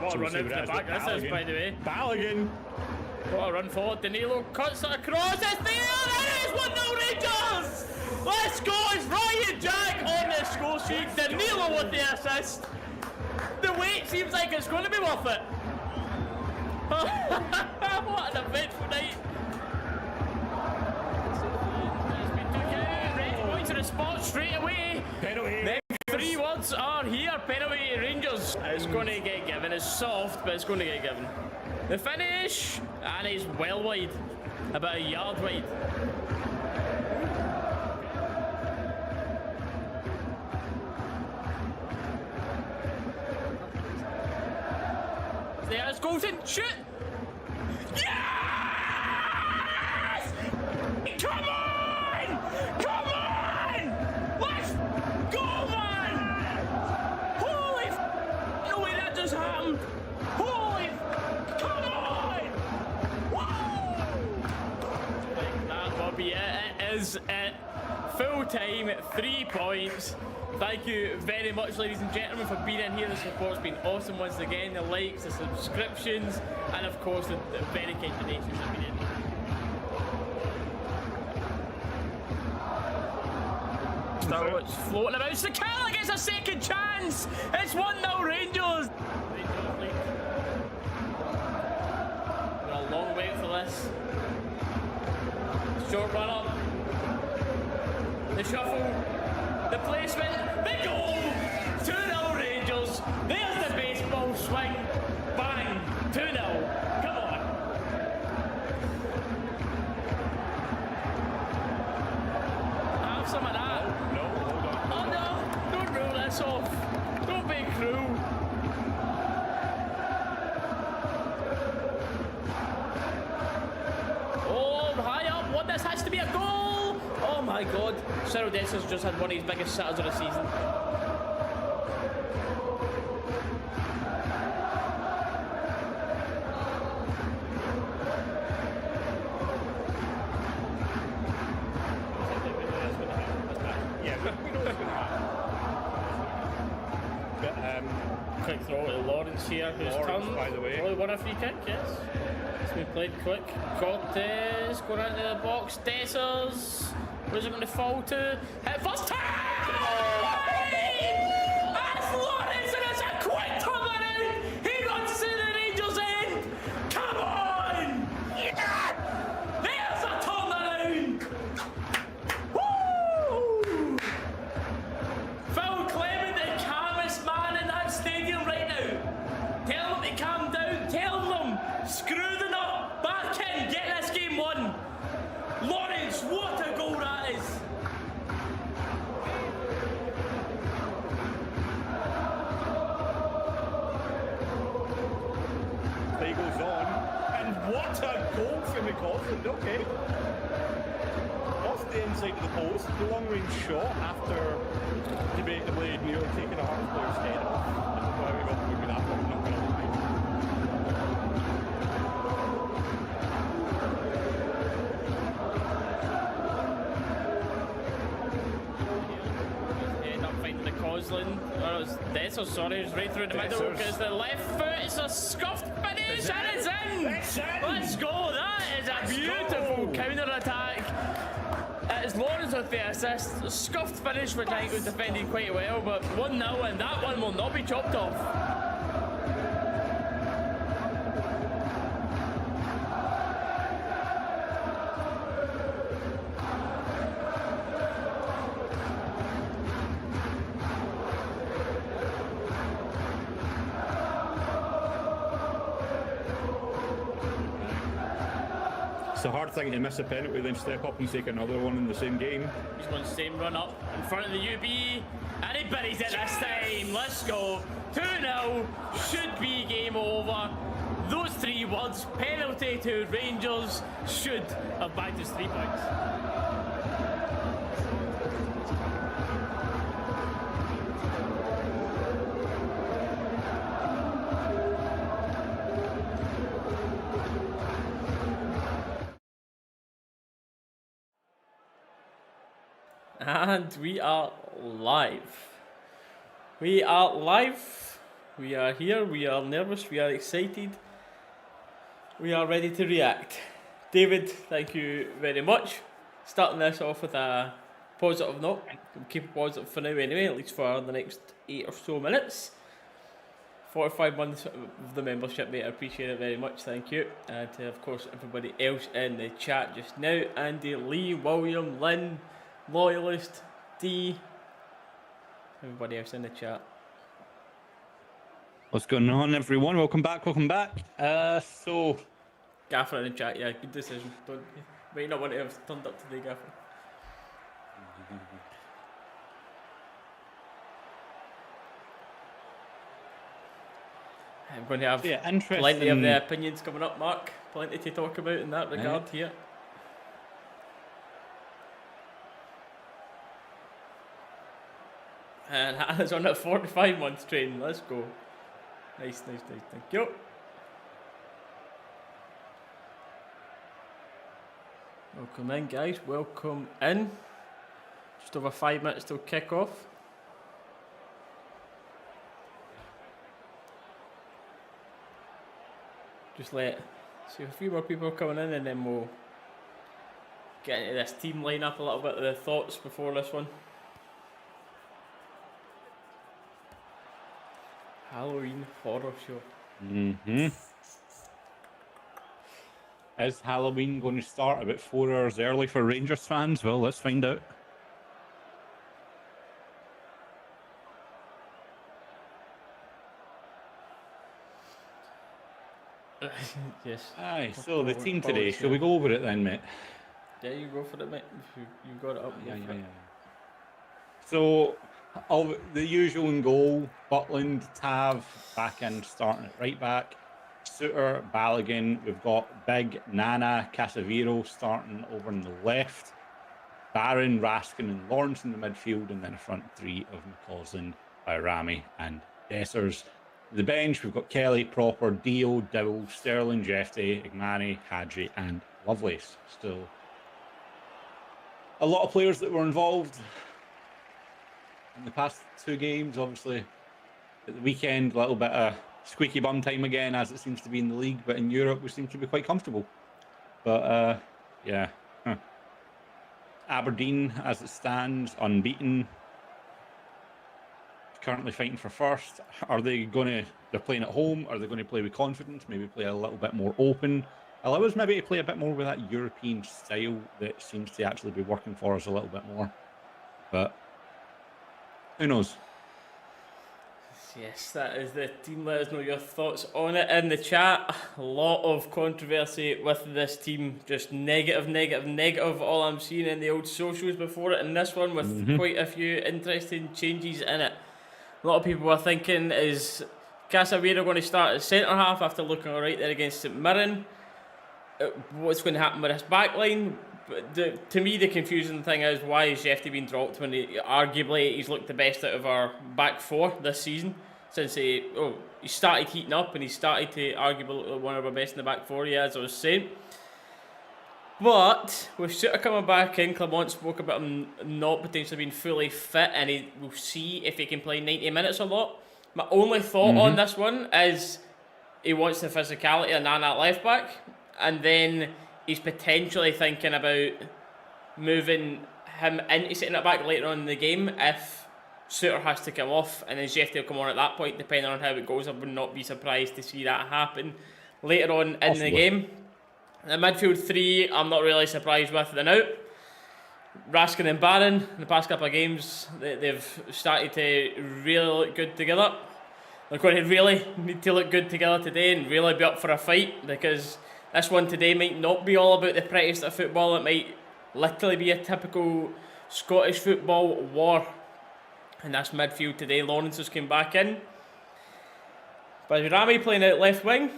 What a run into the back this is, by the way. Balogun. What a run forward. Danilo cuts it across. It's there. It is 1-0 Rangers. Let's go. It's Ryan Jack on the score sheet. Danilo with the assist. The wait seems like it's going to be worth it. What an eventful night. It's been took out. Red going to the spot straight away. Penalty. The 3 words are here. Penalty Rangers. It's going to get given. It's soft, but it's going to get given. The finish, and he's well wide, about a yard wide. There's Golden, shoot! Yes! Come on! Come on! Let's go, man! Holy f***, no way that just happened! Holy f***, come on! Whoa! That will be it. It is it. Full time, 3 points. Thank you very much, ladies and gentlemen, for being in here. The support's been awesome once again. The likes, the subscriptions, and of course the very kind donations that have been in. Still, it's floating about. Sakala gets a second chance. It's 1-0 Rangers. We're a long way for this. Short run up. The shuffle. The placement, the goal! 2-0 Rangers. There's the baseball swing. Bang! 2-0. Come on. Have some of that. No, hold on. Oh no! Don't rule this off. Don't be cruel. Oh, high up. What? This has to be a goal! Oh my god, Cyril Dessers just had one of his biggest sitters of the season. Yeah, we know what's going to happen. But, quick throw to Lawrence here, who's Lawrence, turned. by the way. Probably won a free kick, yes. It's been played quick. Cortez going into the box. Dessers. Where's it going to fall to? Hit first time! That's Lawrence, and it's a quick turnaround! He runs to the Rangers' end! Come on! Yeah! There's a turnaround! Woo! Phil Clement, the calmest man in that stadium right now. Tell them to calm down. Tell them, screw the nut. Back in, get this game won. Lawrence, what a goal that is! Play goes on, and what a goal from McCausland, okay. Off the inside of the post, the long range shot after debatably nearly taking a Hearts player's head off. I don't know how we got away with that one, I'm not going to lie. Cosland, or it was Dessers, sorry, it was right through the middle because the left foot is a scuffed finish and it's in! Let's go! That is a beautiful counter attack. It is Lawrence with the assist, a scuffed finish which I think was defended quite well, but 1-0 and that one will not be chopped off. It's a hard thing to miss a penalty, then step up and take another one in the same game. He's going the same run up in front of the UB, and he buries it this time. Let's go. 2-0, should be game over. Those 3 words, penalty to Rangers, should have bagged us 3 points. And we are live. We are live. We are here, we are nervous, we are excited. We are ready to react. David, thank you very much. Starting this off with a positive note. We'll keep it positive for now anyway, at least for the next 8 or so minutes. 45 months of the membership, mate. I appreciate it very much, thank you. And to, of course, everybody else in the chat just now. Andy, Lee, William, Lynn, Loyalist, D. Everybody else in the chat. What's going on, everyone? Welcome back. So Gaffer in the chat, yeah, good decision. Don't might not want to have turned up today, Gaffer. I'm going to have plenty of the opinions coming up, Mark. Plenty to talk about in that regard here. And Hannah's on a 45-month train. Let's go. Nice. Thank you. Welcome in, guys. Welcome in. Just over 5 minutes till kick-off. Just see a few more people coming in, and then we'll get into this team lineup a little bit of the thoughts before this one. Halloween horror show. Is Halloween going to start about 4 hours early for Rangers fans? Well, let's find out. Yes. Aye, so the team today, shall we go over it then, mate? Yeah, you go for it, mate. If you got it up. Yeah. So, the usual in goal: Butland, Tav, back in, starting at right back. Suter, Balogun. We've got Big, Nana, Casemiro starting over on the left. Barron, Raskin, and Lawrence in the midfield, and then a front three of McCausland, Rami, and Dessers. The bench, we've got Kelly, Proper, Dio, Dowell, Sterling, Jeffrey, Igmani, Hadji, and Lovelace. Still a lot of players that were involved in the past 2 games. Obviously, at the weekend, a little bit of squeaky bum time again, as it seems to be in the league. But in Europe, we seem to be quite comfortable. But, yeah. Aberdeen, as it stands, unbeaten. Currently fighting for first. Are they going to? They're playing at home. Are they going to play with confidence? Maybe play a little bit more open. Allow us maybe to play a bit more with that European style that seems to actually be working for us a little bit more. But who knows? Yes, that is the team. Let us know your thoughts on it in the chat. A lot of controversy with this team. Just negative. All I'm seeing in the old socials before it, and this one with quite a few interesting changes in it. A lot of people were thinking, is Casemiro going to start at centre half after looking alright there against St Mirren? What's going to happen with this back line? To me, the confusing thing is, why is Jeffrey being dropped when arguably he's looked the best out of our back 4 this season? Since he started heating up and he started to arguably look one of our best in the back 4, as I was saying. But with Suter coming back in, Clement spoke about him not potentially being fully fit, and we'll see if he can play 90 minutes or not. My only thought on this one is he wants the physicality of Nana left back, and then he's potentially thinking about moving him into sitting at back later on in the game if Suter has to come off, and then Jeffrey will come on at that point, depending on how it goes. I would not be surprised to see that happen later on in the game. The midfield 3, I'm not really surprised with the out. Raskin and Barron, in the past couple of games, they've started to really look good together. They're going to really need to look good together today and really be up for a fight, because this one today might not be all about the prettiest of football. It might literally be a typical Scottish football war. And that's midfield today. Lawrence has come back in. But Rami playing out left wing.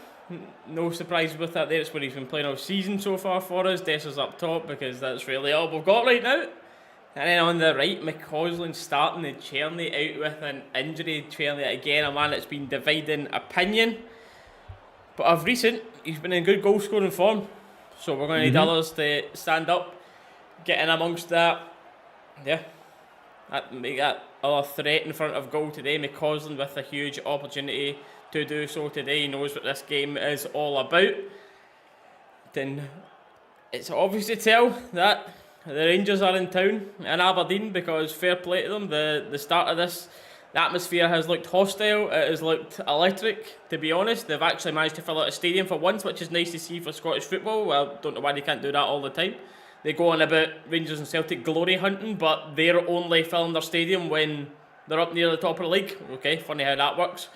No surprises with that there. It's where he's been playing all season so far for us. Dessers up top, because that's really all we've got right now. And then on the right, McCausland starting and Cherney out with an injury. Cherney again, a man that's been dividing opinion. But of recent, he's been in good goal scoring form. So we're going to need Dalus to stand up, get in amongst that. Yeah, make that other threat in front of goal today. McCausland with a huge opportunity to do so today. He knows what this game is all about. Then it's obvious to tell that the Rangers are in town in Aberdeen, because fair play to them. The start of this, the atmosphere has looked hostile. It has looked electric, to be honest. They've actually managed to fill out a stadium for once, which is nice to see for Scottish football. Well, don't know why they can't do that all the time. They go on about Rangers and Celtic glory hunting, but they're only filling their stadium when they're up near the top of the league. Okay, funny how that works.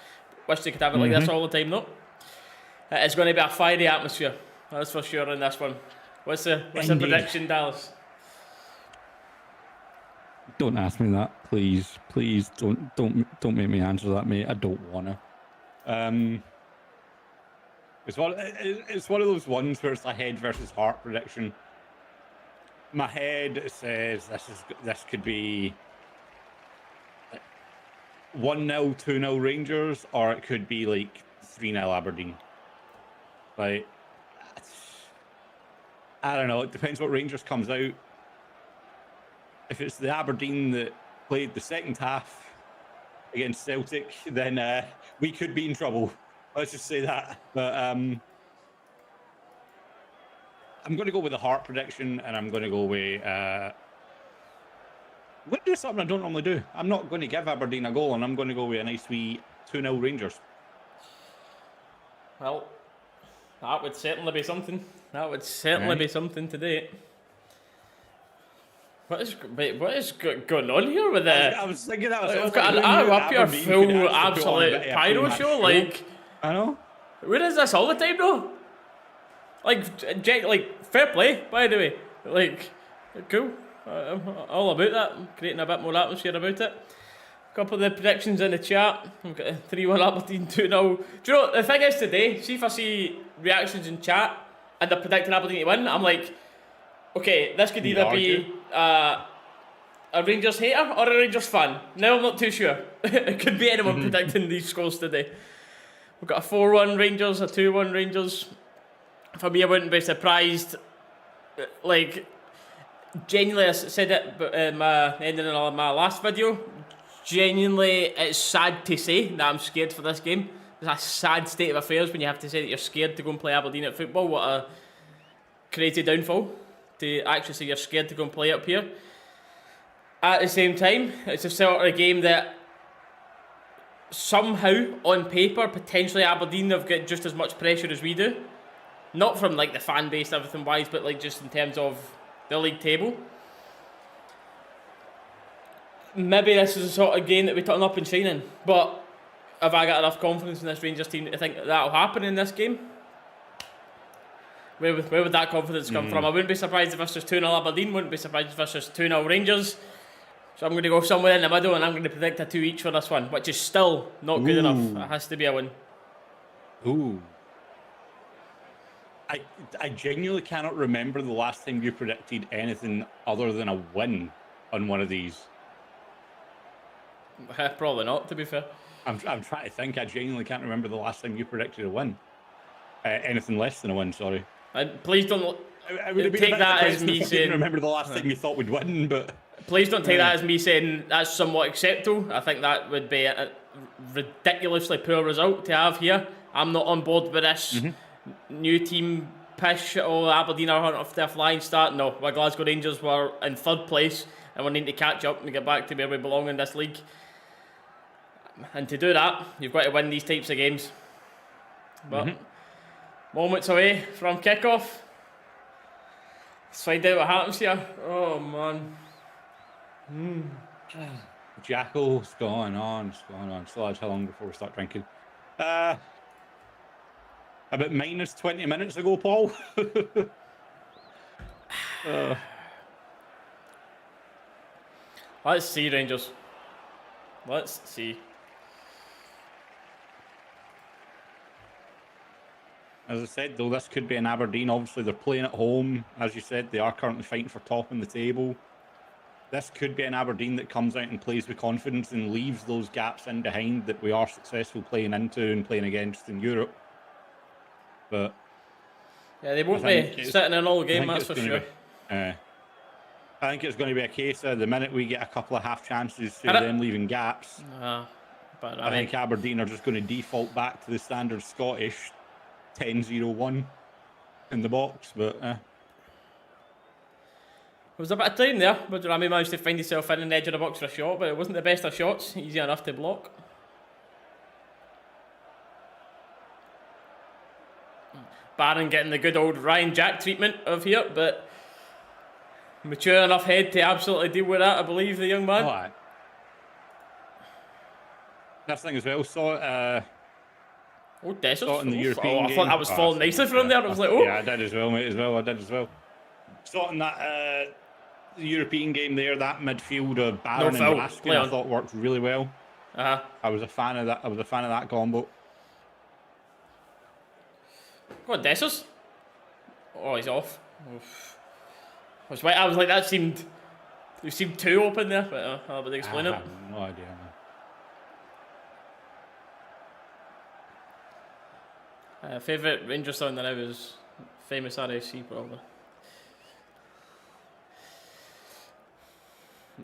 Wish they could have it like this all the time, though. It's going to be a fiery atmosphere, that's for sure, in this one. What's the prediction, Dallas? Don't ask me that, please. Please don't make me answer that, mate. I don't wanna. It's one of those ones where it's a head versus heart prediction. My head says this could be 1-0, 2-0 Rangers, or it could be like 3-0 Aberdeen. Like, I don't know. It depends what Rangers comes out. If it's the Aberdeen that played the second half against Celtic, then we could be in trouble. Let's just say that. But I'm going to go with the heart prediction, and I'm going to go with... I'm going to do something I don't normally do. I'm not going to give Aberdeen a goal, and I'm going to go with a nice wee 2-0 Rangers. Well, that would certainly be something. That would certainly be something today. What is going on here with the... I was thinking that was... We've got an hour up here, full absolute pyro show. Like, I know. Where is this all the time, though? Like, fair play, by the way. Like, cool. I'm all about that. Creating a bit more atmosphere about it. A couple of the predictions in the chat. We've got 3-1 Aberdeen, 2-0. Do you know, the thing is today, see if I see reactions in chat and they're predicting Aberdeen to win, I'm like, okay, this could either be a Rangers hater or a Rangers fan. Now I'm not too sure. It could be anyone predicting these scores today. We've got a 4-1 Rangers, a 2-1 Rangers. For me, I wouldn't be surprised. Like, genuinely, I said it in my ending of my last video. Genuinely, it's sad to say that I'm scared for this game. It's a sad state of affairs when you have to say that you're scared to go and play Aberdeen at football. What a crazy downfall to actually say you're scared to go and play up here. At the same time, it's a sort of game that somehow, on paper, potentially Aberdeen have got just as much pressure as we do. Not from like the fan base and everything wise, but like just in terms of the league table. Maybe this is the sort of game that we turn up and shine in. But have I got enough confidence in this Rangers team to think that'll happen in this game? Where would that confidence come from? I wouldn't be surprised if this was 2-0 Aberdeen, wouldn't be surprised if this was 2-0 Rangers. So I'm going to go somewhere in the middle and I'm going to predict a 2 each for this one, which is still not good enough. It has to be a win. Ooh. I genuinely cannot remember the last time you predicted anything other than a win on one of these. Probably not, to be fair. I'm trying to think. I genuinely can't remember the last time you predicted a win. Anything less than a win, sorry. Please don't take that as me saying... remember the last time you thought we'd win, but... Please don't take that as me saying that's somewhat acceptable. I think that would be a ridiculously poor result to have here. I'm not on board with this new team pish. Oh, Aberdeen are off their flying start. No, our Glasgow Rangers were in third place and we need to catch up and get back to where we belong in this league. And to do that, you've got to win these types of games. But moments away from kickoff. Let's find out what happens here. Oh man. Jackal, what's going on? Still has how long before we start drinking? About minus 20 minutes ago, Paul. Let's see, Rangers. Let's see. As I said, though, this could be an Aberdeen. Obviously, they're playing at home. As you said, they are currently fighting for top in the table. This could be an Aberdeen that comes out and plays with confidence and leaves those gaps in behind that we are successful playing into and playing against in Europe. But yeah, they won't be sitting in all game, that's for sure. I I think it's going to be a case of the minute we get a couple of half chances to Had it. them leaving gaps. But I think Aberdeen are just going to default back to the standard Scottish 10-0-1 in the box. But there was a bit of time there, but Rami managed to find himself in the edge of the box for a shot, but it wasn't the best of shots. Easy enough to block. Barron getting the good old Ryan Jack treatment of here, but mature enough head to absolutely deal with that, I believe, the young man. aye. This thing as well, saw Dessers. saw it in the European I game. thought that was falling nicely for him there. I was like, oh. Yeah, I did as well, mate, I did as well. Saw it in that the European game there, that midfield of Barron and Raskin, I thought worked really well. I was a fan of that. I was a fan of that combo. Go on, Dessers. Oh, he's off. Oof. I was like, that seemed too open there, but I'll be explain it. I have no idea, man. Favourite Rangers song that I was famous RFC probably.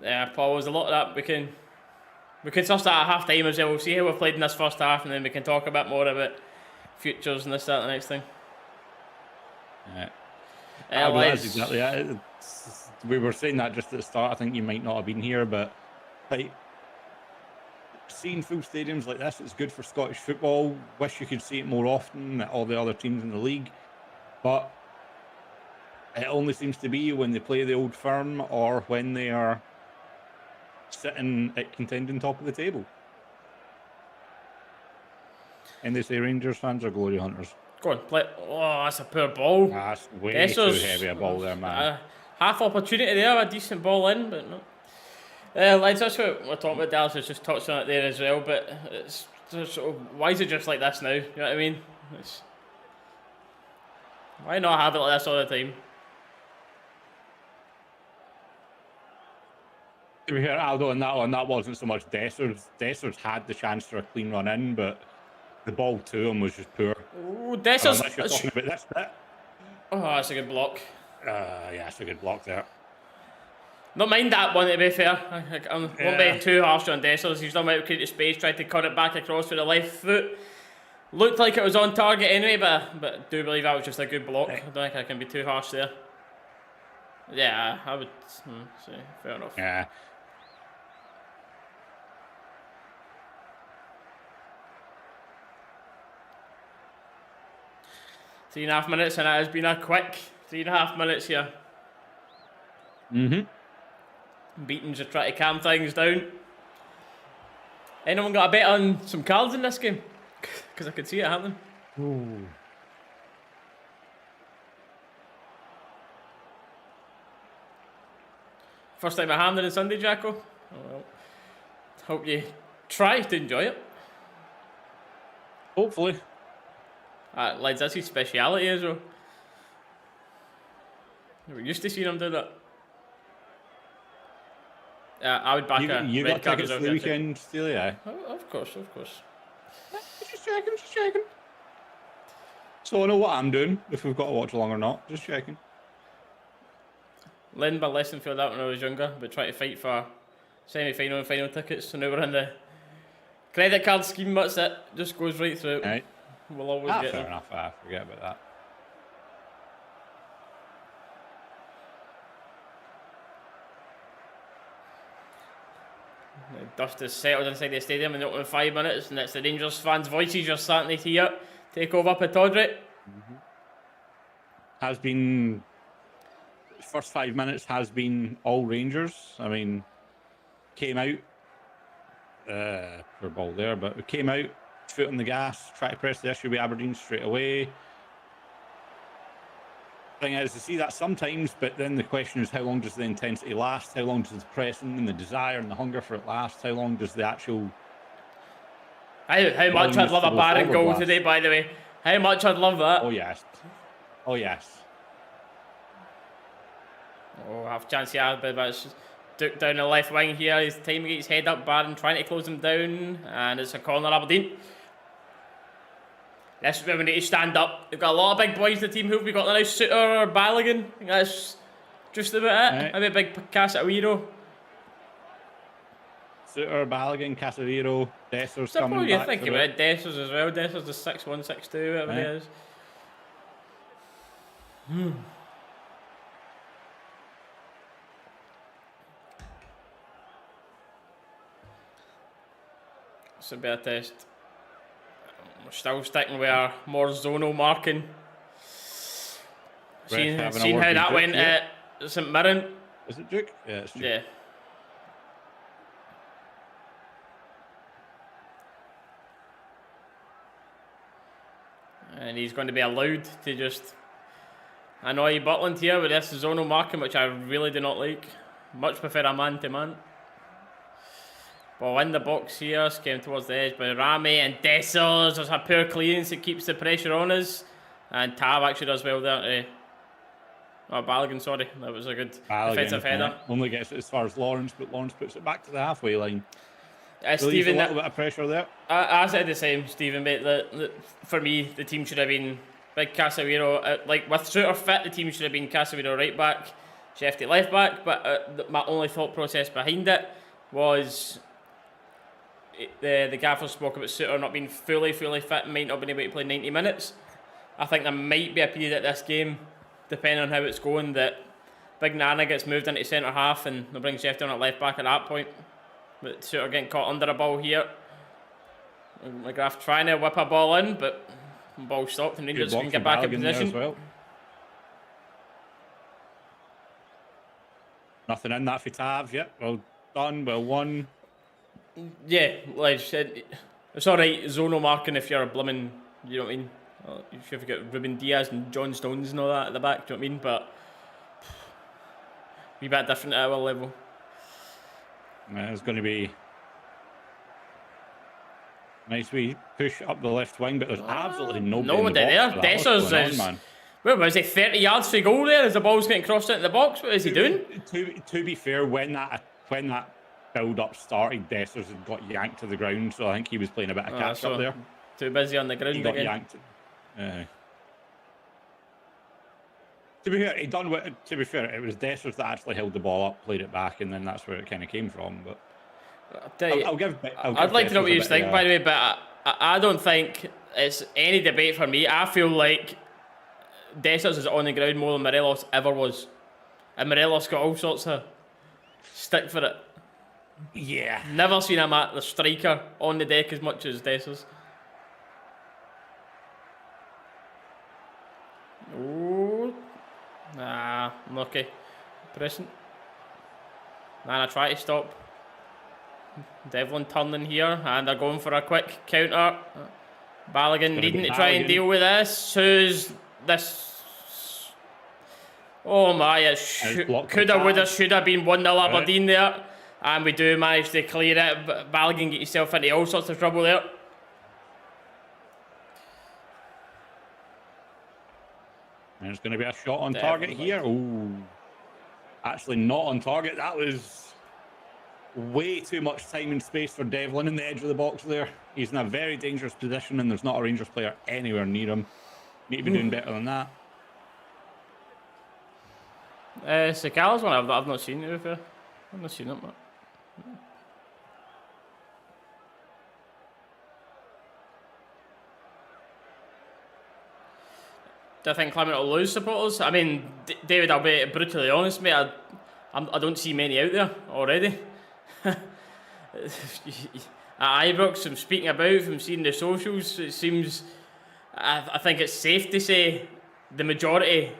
Yeah, Paul, there's a lot of that we can suss that at half time as well. We'll see how we've played in this first half, and then we can talk a bit more about futures and this, that, and the next thing. Yeah. That's exactly it. We were saying that just at the start. I think you might not have been here, but like seeing full stadiums like this, it's good for Scottish football. Wish you could see it more often at all the other teams in the league, but it only seems to be when they play the Old Firm or when they are sitting at contending top of the table. And they say Rangers fans are glory hunters. Go on, play. Oh, that's a poor ball. That's way too heavy a ball there, man. Half opportunity there, a decent ball in, but no. Lads, that's what we're talking about. Dalus has just touched on it there as well, but it's just, why is it just like this now? You know what I mean? Why not have it like this all the time? To be fair, Aldo, on that one, that wasn't so much Dessers. Dessers had the chance for a clean run in, but the ball to him was just poor. Oh, Dessers! Unless you're talking about this bit. Oh, that's a good block. Yeah, it's a good block there. Not mind that one, to be fair. I won't be too harsh on Dessers. He's done well to create space, tried to cut it back across with the left foot. Looked like it was on target anyway, but I do believe that was just a good block. I don't think I can be too harsh there. Yeah, I would say, fair enough. Yeah. Three and a half minutes, and it has been a quick 3.5 minutes here. Beaton's are trying to calm things down. Anyone got a bet on some cards in this game? Because I could see it happening. Ooh. First time I hammed on Sunday, Jacko. Oh, well. Hope you try to enjoy it. Hopefully. Lads, that's his speciality as well. We're used to seeing him do that. I would back a you red got card tickets as for the weekend, still, yeah? Oh, of course. Just checking. So I know what I'm doing, if we've got to watch along or not. Just checking. Lynn by lesson for that when I was younger, but try to fight for semi-final and final tickets. So now we're in the credit card scheme. That's it. Just goes right through. Right. We'll always get fair them. enough. I forget about that. The dust is settled inside the stadium in the opening 5 minutes, and it's the Rangers fans' voices you're starting to hear take over Pittodrie. Has been first 5 minutes has been all Rangers. I mean, came out poor ball there, but we came out, foot on the gas, try to press the issue with Aberdeen straight away. Thing is, to see that sometimes, but then the question is, how long does the intensity last? How long does the pressing and the desire and the hunger for it last? How long does the actual... How much I'd love a Barron goal today, by the way. How much I'd love that. Oh, yes. Oh, yes. Oh, half chance here, but it's Duke down the left wing here. He's time to get his head up, Barron trying to close him down, and it's a corner, Aberdeen. This is where we need to stand up. We've got a lot of big boys in the team. Who have we got now? Suter or Balogun? I think that's Just about it. Right. Maybe a big Casemiro. Suter, Balogun, Casemiro, Desser's coming Suppose you back think for about it. Dessers as well. Dessers is 6'1", 6'2", whatever he Right. is. This will be a test. We're still sticking with our more zonal marking. Seen having a how word with that Duke, went yeah. at St Mirren. Is it Duke? Yeah, it's Duke. Yeah. And he's going to be allowed to just annoy Butland here with this zonal marking, which I really do not like. Much prefer a man-to-man. Ball in the box here, came towards the edge by Rami and Dessers. There's a poor clearance that keeps the pressure on us. And Tab actually does well there. Oh, Balogun, sorry. That was a good defensive header. Only gets it as far as Lawrence, but Lawrence puts it back to the halfway line. Relieves Stephen, a little bit of pressure there. I said the same, Stephen, mate. For me, the team should have been big Casemiro. Like, with Suter fit, the team should have been Casemiro right back, Shefty left back. But my only thought process behind it was the gaffer spoke about Suter not being fully fit and might not be able to play 90 minutes. I think there might be a period at this game, depending on how it's going, that Big Nana gets moved into centre half and they'll bring Shefty on at left back at that point. But Suter getting caught under a ball here. McGrath trying to whip a ball in, but the ball stopped and Rangers can get back in position. As well. Nothing in that for Tav, yep. Well done, well won. Yeah, like I said, it's alright, zonal marking if you're a blooming, you know what I mean? If you've got Ruben Diaz and John Stones and all that at the back, do you know what I mean? But a bit different at our level. It's going to be nice wee push up the left wing, but there's absolutely nobody in the box there. Dessers is... Where was he? 30 yards for goal there as the ball's getting crossed into the box. What is he doing? To be fair, when that build-up started, Dessers had got yanked to the ground, so I think he was playing a bit of catch-up there. Too busy on the ground he got again. Yanked. To be fair, it was Dessers that actually held the ball up, played it back, and then that's where it kind of came from. But I'd like to know what you think, by the way, but I don't think it's any debate for me. I feel like Dessers is on the ground more than Morelos ever was, and Morelos got all sorts of stick for it. Yeah, never seen him at the striker on the deck as much as Dessers. Oh, nah, unlucky. Pressing. Nana try to stop. Devlin turning here, and they're going for a quick counter. Balogun needing to try and deal with this. Who's this? Oh my, it coulda, woulda, shoulda been 1-0 Aberdeen there. And we do manage to clear it, but Balogun get yourself into all sorts of trouble there. And there's going to be a shot on target here. Oh, actually not on target. That was way too much time and space for Devlin in the edge of the box there. He's in a very dangerous position and there's not a Rangers player anywhere near him. Need to be doing better than that. Sakala's one I've not seen it before. I've not seen it, man. Do I think Clement will lose supporters? I mean, David, I'll be brutally honest, mate. I don't see many out there already. At Ibrox, from speaking about, from seeing the socials, it seems... I think it's safe to say the majority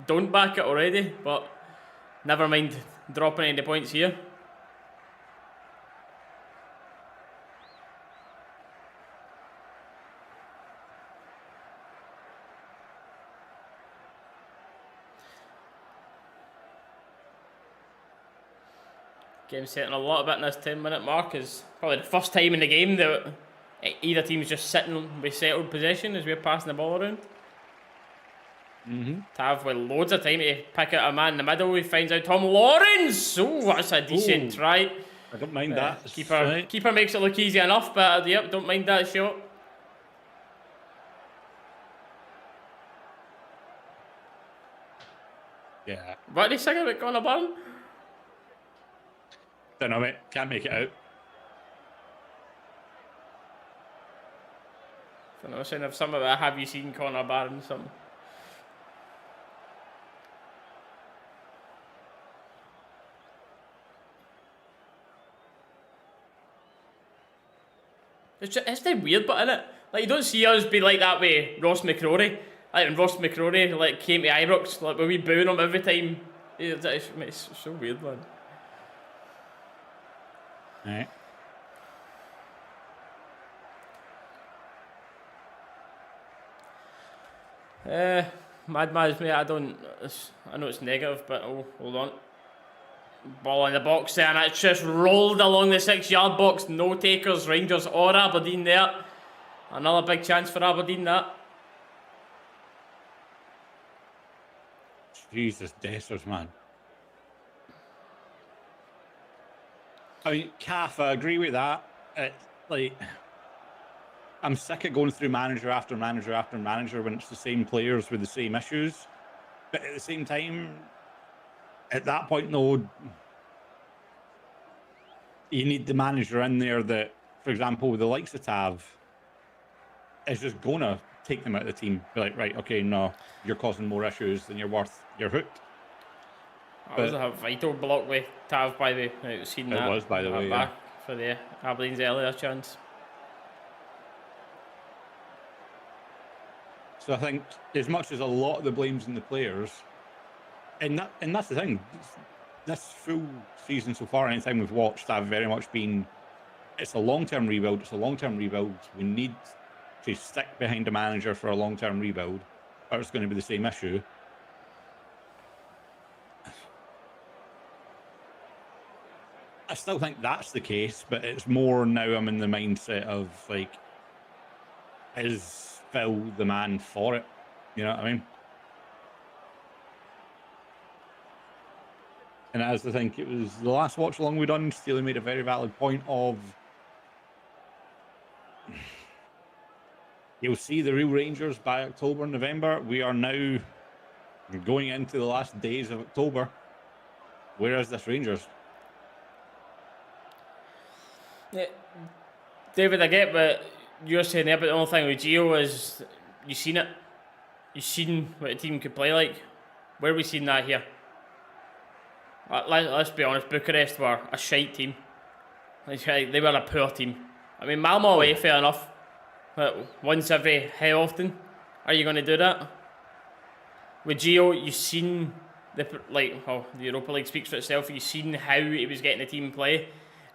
don't back it already, but never mind dropping any points here. Game setting a lot bit in this 10-minute mark is probably the first time in the game that either team's just sitting with settled possession as we're passing the ball around. Tav with loads of time to pick out a man in the middle. He finds out Tom Lawrence. Oh, that's a decent try. I don't mind that. Keeper makes it look easy enough, but yep, don't mind that shot. Yeah. What are they singing about Conor Barron? Don't know, mate. Can't make it out. I don't know, saying if something about have you seen Conor Barron something. It's the weird bit, innit? Like, you don't see us be like that with Ross McCrory. Like, when Ross McCrory, like, came to Ibrox, like, when we booing him every time. It's so weird, man. Right. Mad, mate, I know it's negative, but hold on. Ball in the box there, and it's just rolled along the 6-yard box. No takers, Rangers or Aberdeen there. Another big chance for Aberdeen, that. Jesus, Dessers, man. I mean, Calf, I agree with that. It's like, I'm sick of going through manager after manager after manager when it's the same players with the same issues. But at the same time, at that point, though, you need the manager in there that, for example, with the likes of Tav, is just going to take them out of the team. Be like, right, okay, no, you're causing more issues than you're worth. You're hooked. That was a vital block with Tav, by the way. It was, by the way, back yeah. for the Aberdeen's earlier chance. So I think, as much as a lot of the blame's in the players, and that's the thing, this full season so far, anytime we've watched, I've very much been, it's a long-term rebuild, we need to stick behind a manager for a long-term rebuild, or it's going to be the same issue. I still think that's the case, but it's more now I'm in the mindset of, like, is Phil the man for it? You know what I mean? And as I think it was the last watch along we done, Steely made a very valid point of, you'll see the real Rangers by October, November. We are now going into the last days of October. Where is this Rangers? Yeah, David, I get what you're saying there, but the only thing with Gio is you've seen it. You've seen what a team could play like. Where have we seen that here? Let's be honest, Bucharest were a shite team. They were a poor team. I mean, Malmo away, fair enough. But once every, how often are you going to do that? With Gio, you've seen the Europa League speaks for itself. You've seen how he was getting the team play.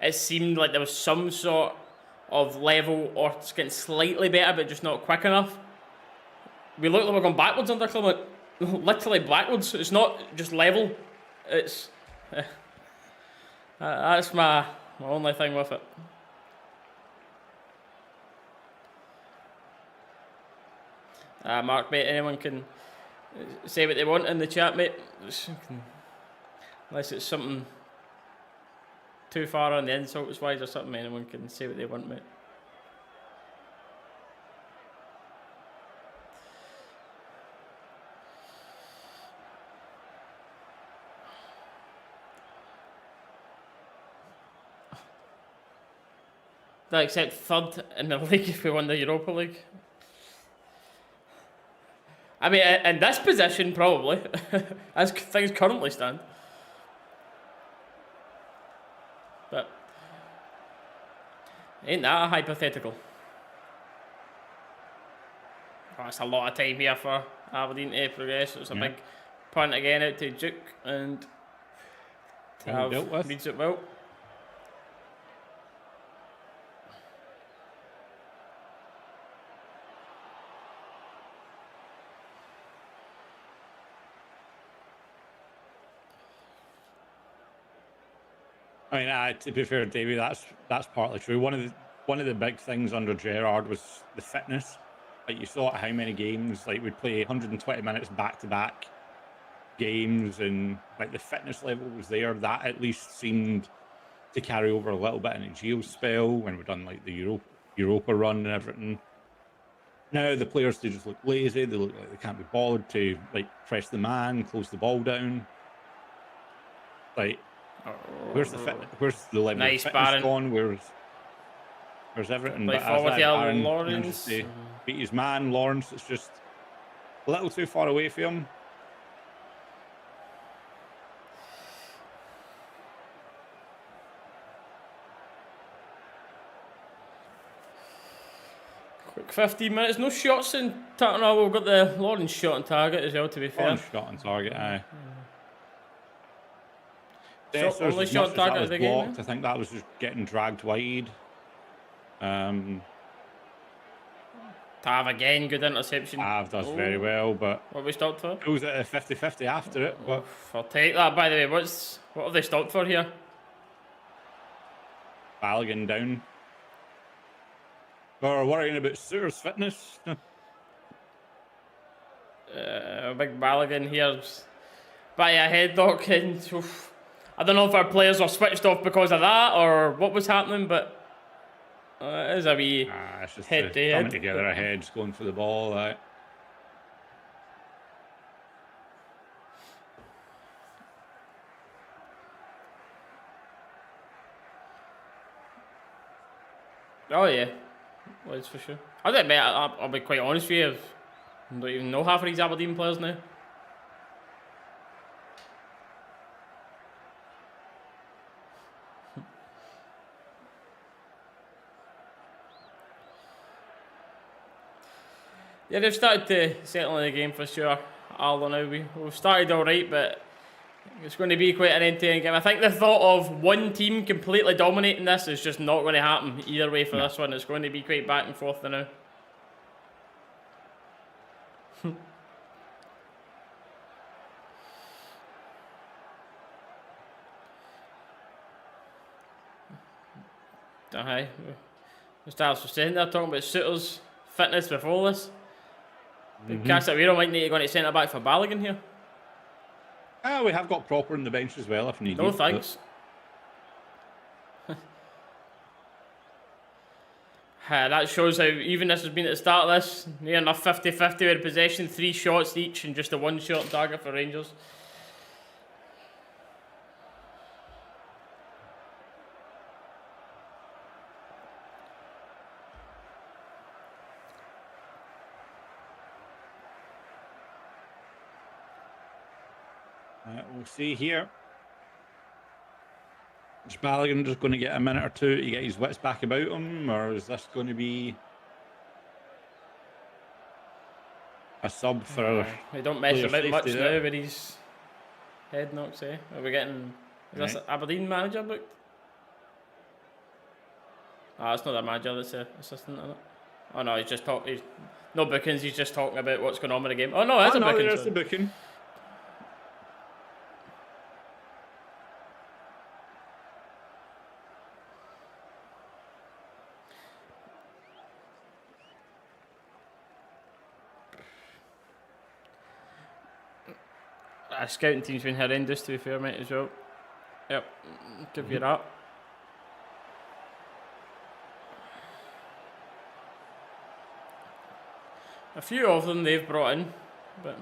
It seemed like there was some sort of level, or it's getting slightly better, but just not quick enough. We look like we're going backwards under Clement. Literally backwards. It's not just level. It's that's my only thing with it. Mark, mate, anyone can say what they want in the chat, mate. Unless it's something too far on the insults wise or something, anyone can say what they want, mate. That except third in the league if we won the Europa League. I mean, in this position, probably, as things currently stand. But ain't that a hypothetical? Oh, it's a lot of time here for Aberdeen to progress. It's a big punt again out to Duke, and reads it well. I mean, to be fair, Davey, that's partly true. One of the big things under Gerrard was the fitness. Like, you saw how many games, like, we'd play 120 minutes back-to-back games, and like the fitness level was there. That at least seemed to carry over a little bit in a Gio's spell when we've done like the Europa run and everything. Now the players, they just look lazy. They look like they can't be bothered to like press the man, close the ball down. Like, where's the level Nice, of fitness Baron. gone? Where's everything? Play But forward as here, Baron manages Lawrence. to beat his man, Lawrence, it's just a little too far away for him. Quick 15 minutes. No shots in target. No, we've got the Lawrence shot on target as well, to be fair. Lawrence shot on target, aye. So, only as shot much on as target that of was the game. blocked, I think that was just getting dragged wide. Tav again, good interception. Tav does very well, but what have we stopped for? pulls it at 50-50 after it. But I'll take that, by the way. What have they stopped for here? Balogun down. We're worrying about Suter's fitness. Big Balogun here by a head knock, and I don't know if our players were switched off because of that or what was happening, but it is a wee it's just head to coming head. together, a head's going for the ball. Oh yeah, well, that's for sure. I don't admit, I'll be quite honest with you, I don't even know half of these Aberdeen players now. Yeah, they've started to settle in the game for sure. Arlo now, we've started alright, but it's going to be quite an entertaining game. I think the thought of one team completely dominating this is just not going to happen either way for this one. It's going to be quite back and forth now. Aye, as Dalus was saying there, talking about Suter's fitness before this. Casemiro might need to go into centre back for Balogun here. We have got proper on the bench as well if needed. No thanks. That shows how even this has been at the start of this. Near enough 50-50 with possession, 3 shots each and just a 1 shot on target for Rangers. We'll see here. Is Balogun just going to get a minute or two to get his wits back about him, or is this going to be a sub for? We don't mess about much now there? with these head knocks. Are we getting? Is this Aberdeen manager booked? It's not the manager. That's the assistant, isn't it? Oh no, he's just talking. No bookings. He's just talking about what's going on with the game. Oh no, that's a booking. There's the booking. Scouting team's been horrendous, to be fair, mate, as well. Yep, give you that. A few of them they've brought in, but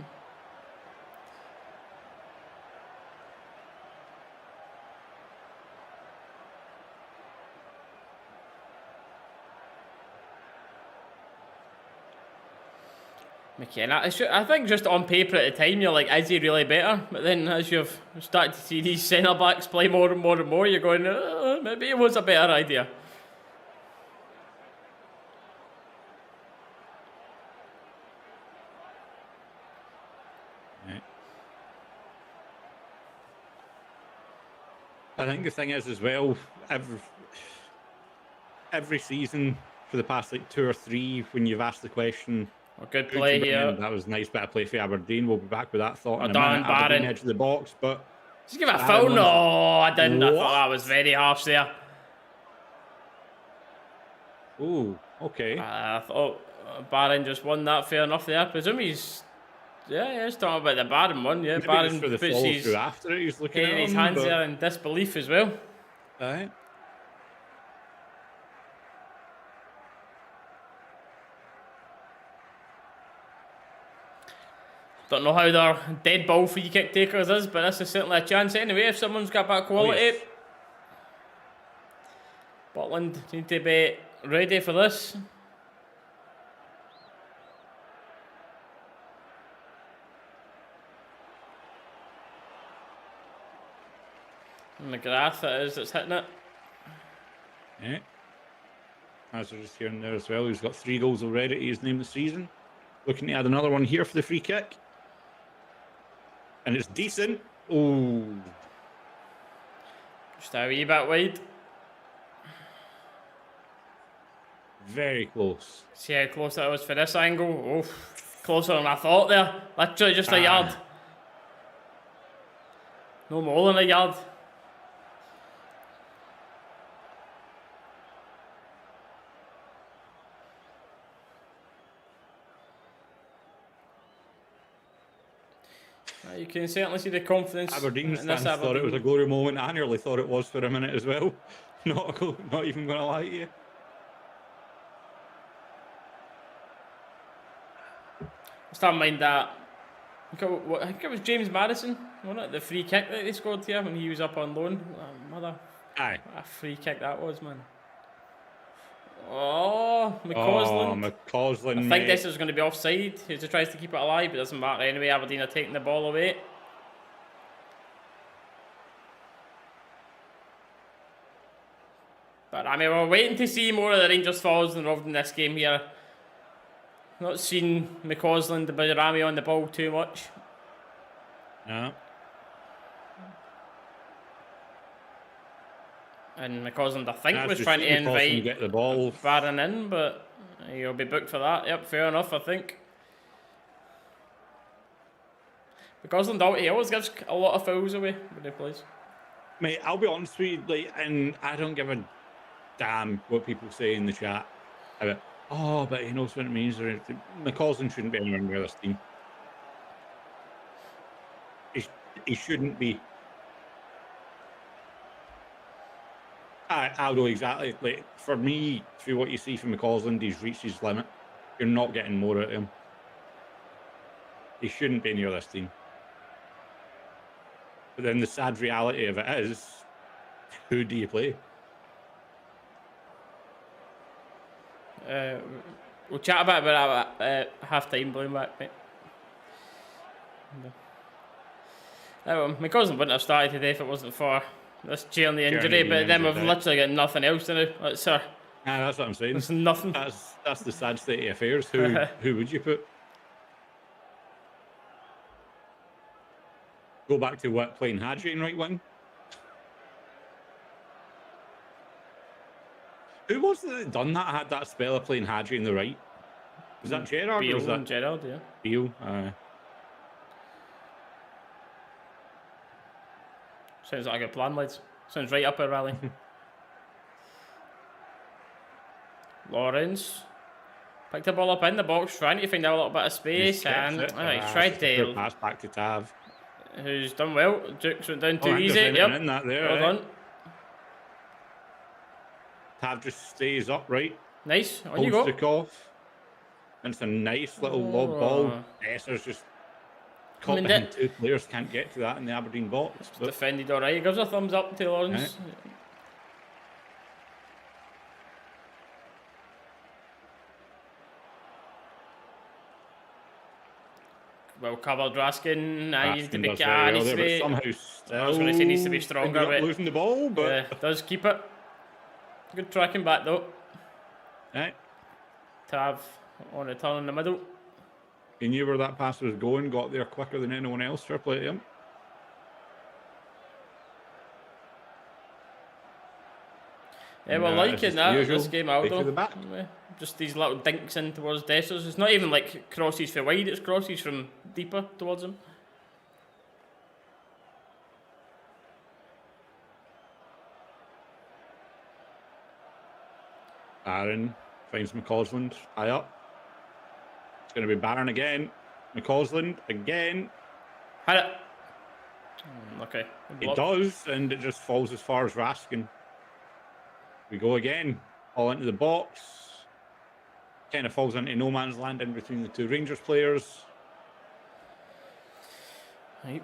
McKenna, I think just on paper at the time you're like, is he really better? But then as you've started to see these centre backs play more and more and more, you're going, maybe it was a better idea. Right. I think the thing is as well, every season for the past like 2 or 3, when you've asked the question, good play here. That was a nice bit of play for Aberdeen. We'll be back with that thought in a done, minute. Aberdeen Baron. edge of the box, but Just give it a foul. No, I didn't. I thought that was very harsh there. Oh, okay. I thought Baron just won that fair enough there. I presume he's talking about the Baron one. Yeah, Maybe Baron just for the puts follow his through after it. He's looking head at in his him, hands but... there in disbelief as well. Aye. Don't know how their dead ball free kick takers is, but this is certainly a chance anyway if someone's got that quality. Yes. Butland need to be ready for this. McGrath it is that's hitting it. Yeah. As we're just hearing there as well, he's got 3 goals already to his name this season. Looking to add another one here for the free kick. And it's decent. Oh. Just a wee bit wide. Very close. See how close that was for this angle? Oh, closer than I thought there. Literally just a yard. No more than a yard. You can certainly see the confidence. Aberdeen fans thought it was a glory moment. I nearly thought it was for a minute as well. Not even going to lie to you. Just have in mind that I think it was James Madison, wasn't it? The free kick that they scored here when he was up on loan. Aye. What a free kick that was, man. Oh, McCausland. Oh, McCausland. I think this is going to be offside. He just tries to keep it alive, but it doesn't matter anyway. Aberdeen are taking the ball away. But I mean, we're waiting to see more of the Rangers forwards involved in this game here. Not seen McCausland and Rami on the ball too much. No. And McCausland, I think, was trying to invite get the ball. Varane in, but he'll be booked for that. Yep, fair enough, I think. McCausland, he always gives a lot of fouls away when he plays. Mate, I'll be honest with you, and I don't give a damn what people say in the chat about, oh, but he knows what it means. McCausland shouldn't be anywhere near this team. He shouldn't be. I'll know exactly. Like, for me, through what you see from McCausland, he's reached his limit. You're not getting more out of him. He shouldn't be near this team. But then the sad reality of it is, who do you play? We'll chat about that half-time blowing back, mate. McCausland wouldn't have started today if it wasn't for this journey injury, but then we've literally got nothing else now. That's what I'm saying. There's nothing. That's the sad state of affairs. Who would you put? Go back to what, playing Hadji in right wing? Who was it that done that? Had that spell of playing Hadji in the right? Was that Gerrard? Beale, or was that Gerrard, yeah. Beale. Sounds like a good plan, lads. Sounds right up our rally. Lawrence picked the ball up in the box, trying to find a little bit of space, and he's tried to pass back to Tav, who's done well. Jukes went down too easy. Yep, in that there, well done. Tav just stays upright. Nice, on you go. Stick off. And it's a nice little lob ball. Esser's just caught behind 2 players, can't get to that in the Aberdeen box. But defended alright. He gives a thumbs up to Lawrence. Right. Well covered, Raskin. Now you need to be careful. Somehow still, I was going to say needs to be stronger. But losing the ball, but does keep it. Good tracking back though. Right. Tav on a turn in the middle. He knew where that pass was going, got there quicker than anyone else. Fair play to him. Yeah, we're liking that this game, Aldo. Just these little dinks in towards Dessers. It's not even like crosses for wide, it's crosses from deeper towards him. Barron finds McCausland high up. It's going to be Barron again. McCausland again. Hit it. Okay. It does, and it just falls as far as Raskin. We go again. All into the box. Kind of falls into no man's land in between the 2 Rangers players. Right.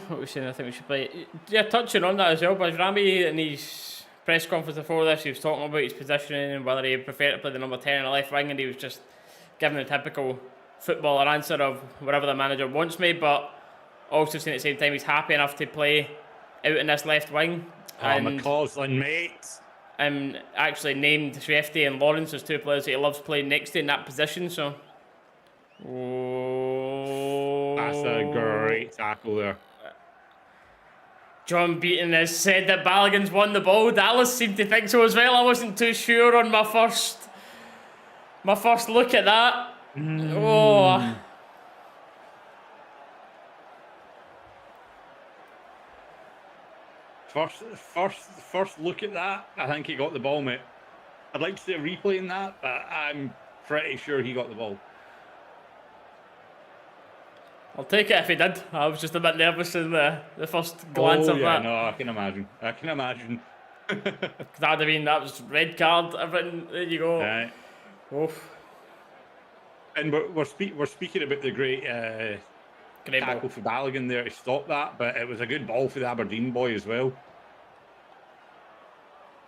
What we saying? I think we should play. Yeah, touching on that as well. But Rami in his press conference before this, he was talking about his positioning and whether he preferred to play the number 10 in the left wing, and he was just giving the typical footballer answer of whatever the manager wants me. But also saying at the same time he's happy enough to play out in this left wing. And McCausland, mate. And actually named Shrefty and Lawrence as two players that he loves playing next to in that position. So, that's a great tackle there. John Beaton has said that Balogun's won the ball. Dallas seemed to think so as well. I wasn't too sure on my first look at that. Oh. First look at that, I think he got the ball, mate. I'd like to see a replay in that, but I'm pretty sure he got the ball. I'll take it if he did. I was just a bit nervous in the first glance of that. No, I can imagine. That was red card, everything. There you go. Right. Oof. And we're speaking about the great tackle for Balogun there to stop that, but it was a good ball for the Aberdeen boy as well.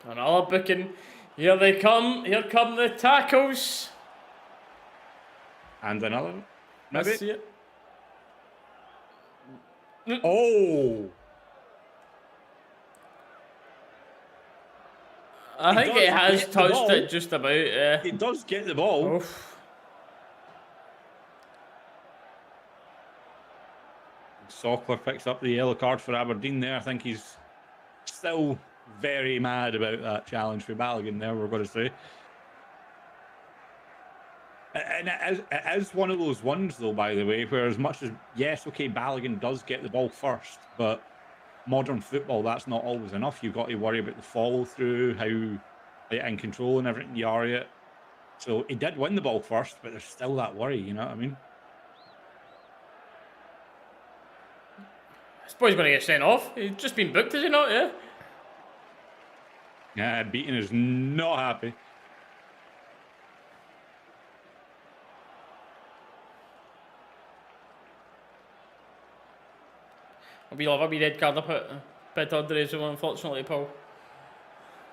Another booking. Here they come. Here come the tackles. And another. Maybe. Let's see it. Oh! I think it has touched it just about. It does get the ball. Oof. Sockler picks up the yellow card for Aberdeen there. I think he's still very mad about that challenge for Balogun there, we're going to say. And it is one of those ones, though, by the way, where as much as, yes, okay, Balogun does get the ball first, but modern football, that's not always enough. You've got to worry about the follow-through, how in control and everything you are yet. So he did win the ball first, but there's still that worry, you know what I mean? This boy's going to get sent off. He's just been booked, is he not? Yeah. Yeah, Beaton is not happy. We'll have a wee red card up at bit under as well, unfortunately, Paul.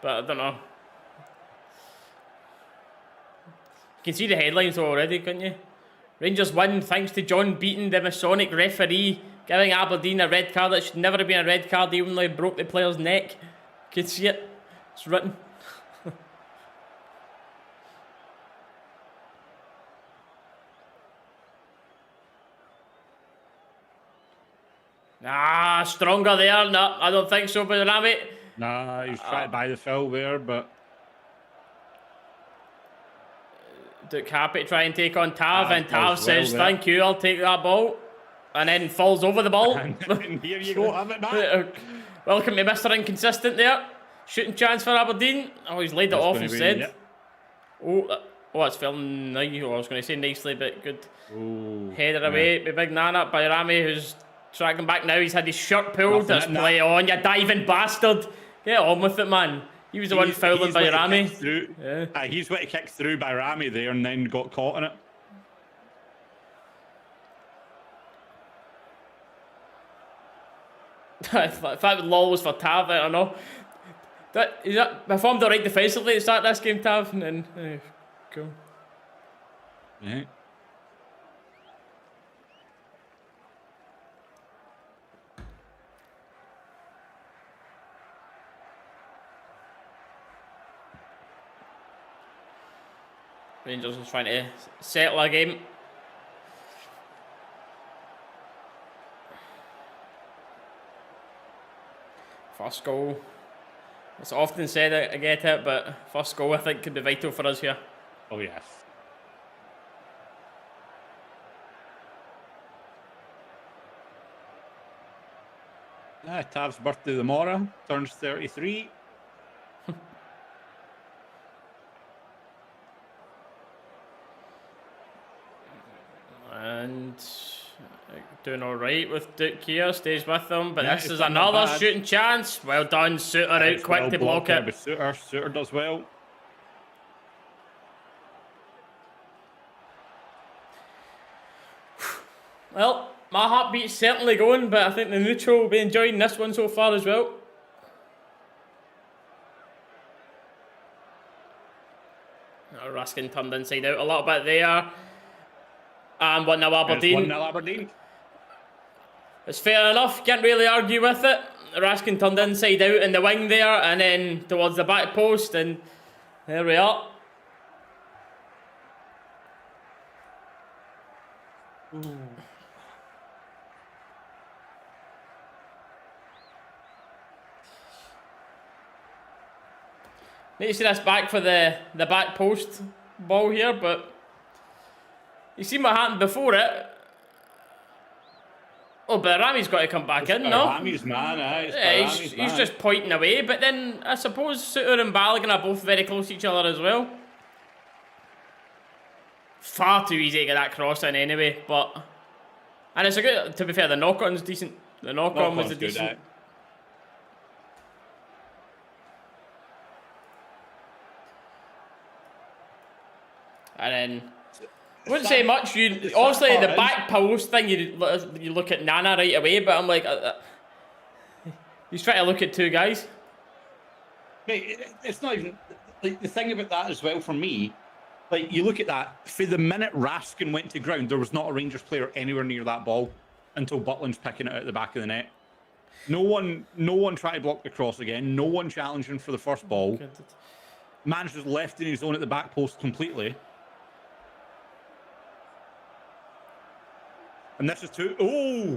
But I don't know. You can see the headlines already, can't you? Rangers win thanks to John Beaton, the Masonic referee, giving Aberdeen a red card that should never have been a red card, even though he broke the player's neck. You can see it. It's written. Stronger there. No, I don't think so, but Rami. Nah, he's trying to buy the foul there, but Duke happy to try and take on Tav, and Tav says, thank you, I'll take that ball. And then falls over the ball. And here you go, have it back. Welcome to Mr. Inconsistent there. Shooting chance for Aberdeen. Oh, he's laid it off instead. Yep. Oh, it's filling nice. I was going to say nicely, but good. Ooh, Header away by Big Nana by Rami, who's tracking back now. He's had his shirt pulled. That's play on, you diving bastard. Get on with it, man. He was the one fouling by Rami. Yeah. He's what he kicked through by Rami there and then got caught in it. If that law was for Tav, I don't know. That performed alright defensively to start this game, Tav, and then cool. Yeah. Rangers was trying to settle a game. First goal. It's often said I get it, but first goal I think could be vital for us here. Oh yes. Tav's birthday tomorrow, turns 33. And doing alright with Duke here, stays with them, but this is another shooting chance. Well done, Suter out quick to block it. But Suter does well. Well, my heartbeat's certainly going, but I think the neutral will be enjoying this one so far as well. Raskin turned inside out a little bit there. And 1-0 Aberdeen. It's 1-0 Aberdeen. It's fair enough, can't really argue with it. Raskin turned inside out in the wing there and then towards the back post, and there we are. Ooh. Need to see this back for the back post ball here, but you see what happened before it. Oh, but Rami's got to come back in, no? Rami's man, he's just pointing away, but then I suppose Suter and Balogun are both very close to each other as well. Far too easy to get that cross in anyway, but... And it's a good... To be fair, the knock-on's decent. The knock-on was a decent... And then... Wouldn't say much. You obviously the back post thing. You look at Nana right away, but I'm like, he's trying to look at two guys. Mate, it's not even like the thing about that as well for me. Like you look at that for the minute Raskin went to ground, there was not a Rangers player anywhere near that ball until Butland's picking it out the back of the net. No one tried to block the cross again. No one challenging for the first ball. Man's just left in his own at the back post completely. And this is two. Oh!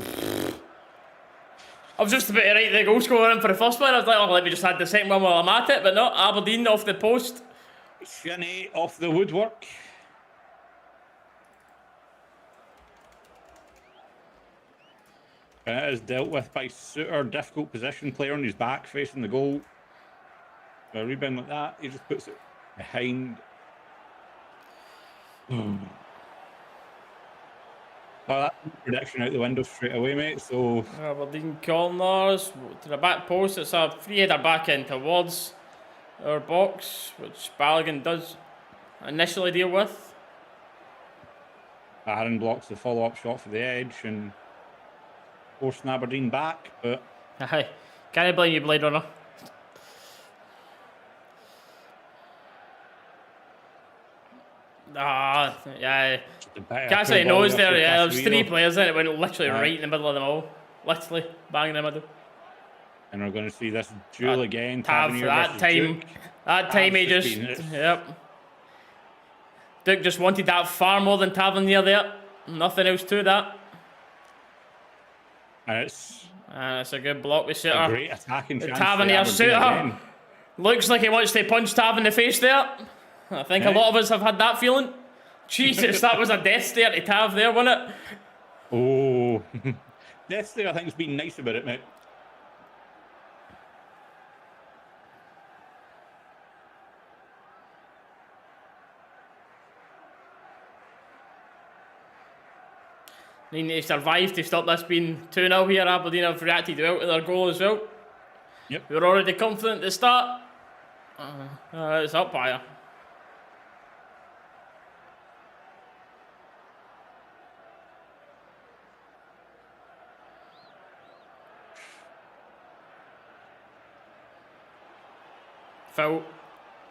I was just about to write the goal scorer in for the first one. I was like, oh, let me just add the second one while I'm at it. But no, Aberdeen off the post. Shinny off the woodwork. It is dealt with by Suter. Difficult position, player on his back, facing the goal. A rebound like that, he just puts it behind. Well, that prediction out the window straight away, mate. So Aberdeen corners to the back post. It's a free header back in towards our box, which Balogun does initially deal with. Aaron blocks the follow-up shot for the edge and forcing Aberdeen back, but Aye, can't blame you, Blade Runner. Yeah. Can't say knows there. Yeah, there was three players in it. Went literally right in the middle of them all. Literally bang in the middle. And we're going to see this duel again. Tav that time. That time he just... Yep. Duke just wanted that far more than Tavernier there. Nothing else to that. And it's a good block with Suter. A great attacking chance. Tavernier Suter looks like he wants to punch Tav in the face there. I think a lot of us have had that feeling. Jesus, that was a death stare to Tav there, wasn't it? Oh, death stare I think has been nice about it, mate. They need to survive to stop this being 2-0 here. Aberdeen have reacted well to their goal as well. Yep. We were already confident at the start. It's up higher. Foul.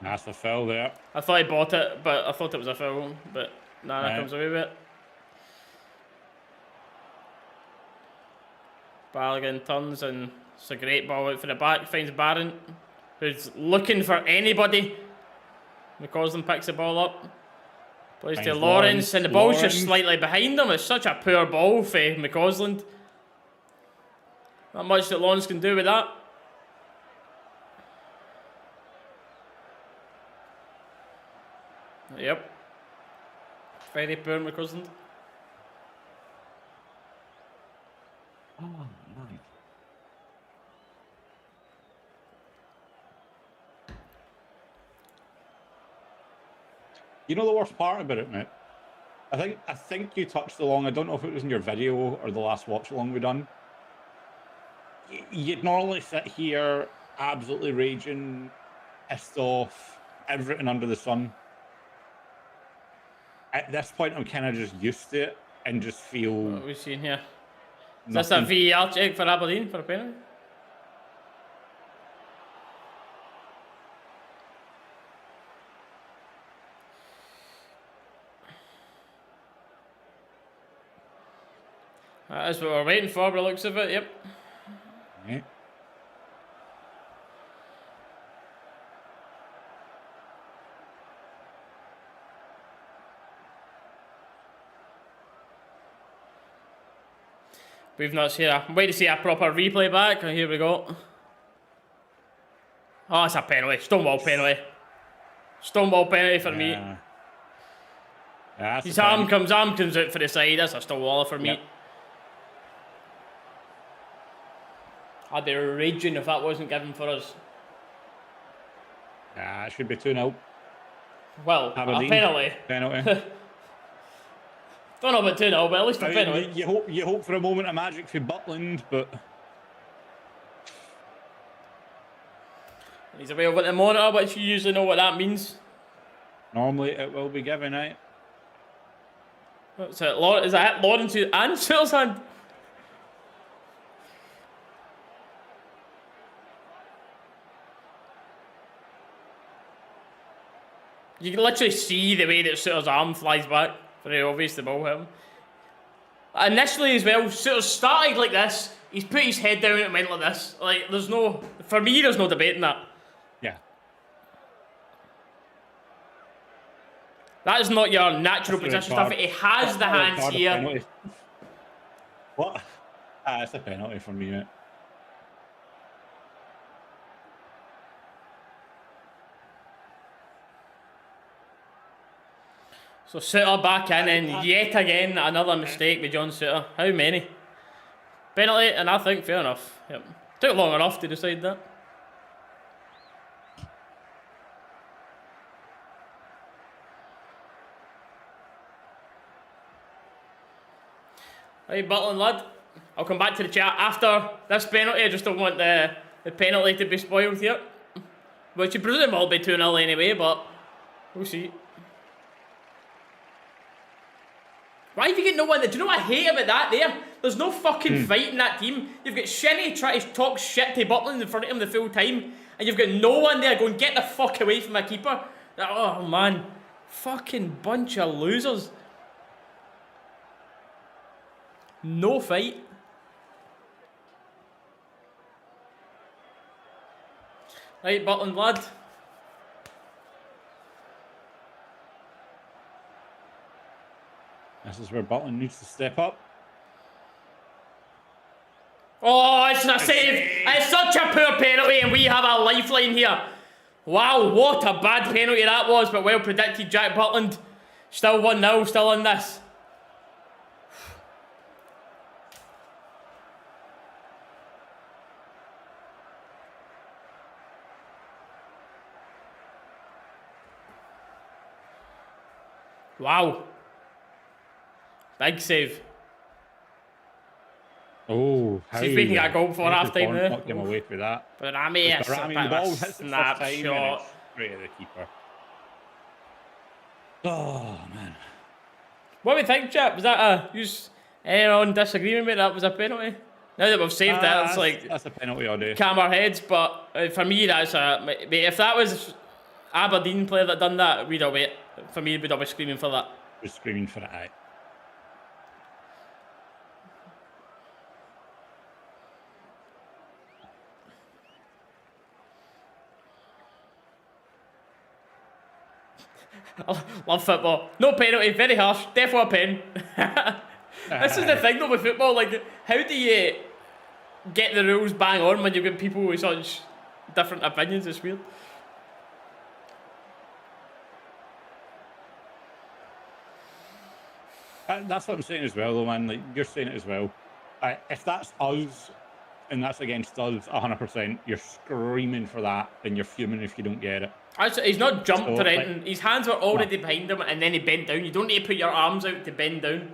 That's a foul there. I thought he bought it, but I thought it was a foul. But Nana comes away with it. Balogun turns and it's a great ball out for the back. Finds Barron, who's looking for anybody. McCausland picks the ball up. Plays to Lawrence, and the ball's just slightly behind him. It's such a poor ball for McCausland. Not much that Lawrence can do with that. Yep. Very poor McCausland. Oh, man. You know the worst part about it, mate? I think you touched along, I don't know if it was in your video or the last watch along we done. You'd normally sit here absolutely raging, pissed off, everything under the sun. At this point, I'm kind of just used to it. and just feel. What are we seeing here? Is this a VAR check for Aberdeen for a penalty? That is what we're waiting for by the looks of it, yep. Yeah. We've not seen I'm waiting to see a proper replay back. Oh, here we go. Oh, it's a penalty. Stonewall penalty. Stonewall penalty for me. Yeah, His arm comes out for the side. That's a Stonewaller for me. Yep. I'd be raging if that wasn't given for us. Yeah, it should be 2-0. Well, Aberdeen. A penalty. Don't know about 2-0, but at least a penalty. You hope for a moment of magic for Butland, but He's away over the monitor, but you usually know what that means. normally it will be given out. What's it? Is that Lawrence and Searle's hand? You can literally see the way that Sutter's arm flies back. Very obvious the ball hit him. Initially as well, Sutter started like this. He's put his head down and went like this. Like, for me, there's no debating that. Yeah. That is not your natural position stuff. He has the hands here. Penalty. What? It's a penalty for me, mate. So Sutter back in, and yet again another mistake with John Sutter. How many? Penalty, and I think fair enough. Yep. Took long enough to decide that. Right, Butland lad. I'll come back to the chat after this penalty. I just don't want the penalty to be spoiled here. Which you presume will be 2-0 anyway, but we'll see. Why have you got no one? Do you know what I hate about that there? There's no fucking fight in that team. You've got Shinnie trying to talk shit to Butland in front of him the full time, and you've got no one there going, get the fuck away from my keeper. Oh man. Fucking bunch of losers. No fight. Right, Butland lad. This is where Butland needs to step up. Oh, it's a save. It's such a poor penalty, and we have a lifeline here. Wow, what a bad penalty that was, but well predicted, Jack Butland. Still 1-0, still in this. Wow. Big save. Oh, see if we can get a goal before half time there. Knocked him away for that. But Rami, it's a bit of a snapshot. Straight at the keeper. Oh man. What do we think, chap? Was that anyone disagreement with that was a penalty? Now that we've saved that, it's like that's a penalty all day. Calm our heads, but for me that's if that was Aberdeen player that done that, we'd have wait. For me, we'd have been screaming for that. We're screaming for it, aye. I love football. No penalty, very harsh. Definitely a pen. This is the thing though with football. Like, how do you get the rules bang on when you've got people with such different opinions? It's weird. That's what I'm saying as well, though, man. Like, you're saying it as well. If that's us and that's against us 100%, you're screaming for that and you're fuming if you don't get it. Actually, he's not jumped or anything. His hands were already behind him and then he bent down. You don't need to put your arms out to bend down.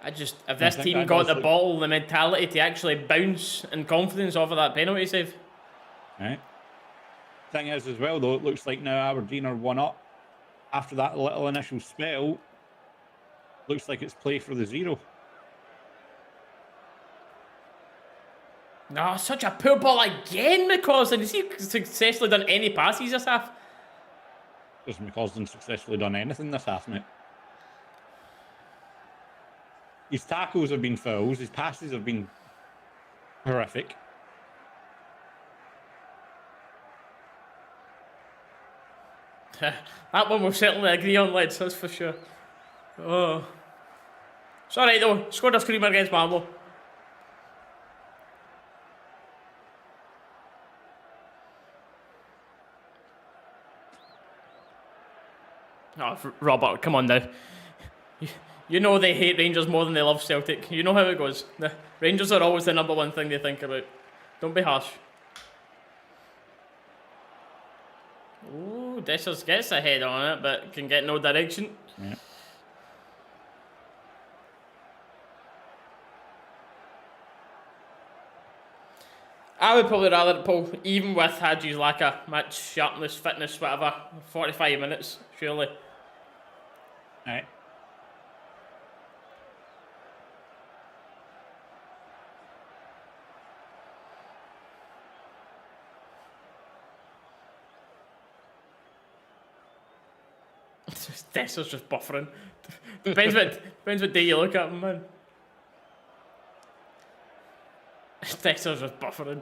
If this team got the ball, the mentality to actually bounce and confidence off of that penalty save. Right. Thing is, as well, though, it looks like now Aberdeen are 1-up after that little initial spell. Looks like it's play for the 0. No, such a poor ball again, McCausland. Has he successfully done any passes this half? Has McCausland successfully done anything this half, mate? His tackles have been fouls. His passes have been horrific. That one we'll certainly agree on, lads, that's for sure. Oh. It's alright though, scored a screamer against Malmo. Oh, Robert, come on now. You know they hate Rangers more than they love Celtic. You know how it goes. The Rangers are always the number one thing they think about. Don't be harsh. Ooh, Dessers gets a head on it, but can get no direction. Yeah. I would probably rather pull, even with Hadji's lack of match sharpness, fitness, whatever, 45 minutes, surely. Right. Dessers just buffering. depends what day you look at him, man. Dessers just buffering.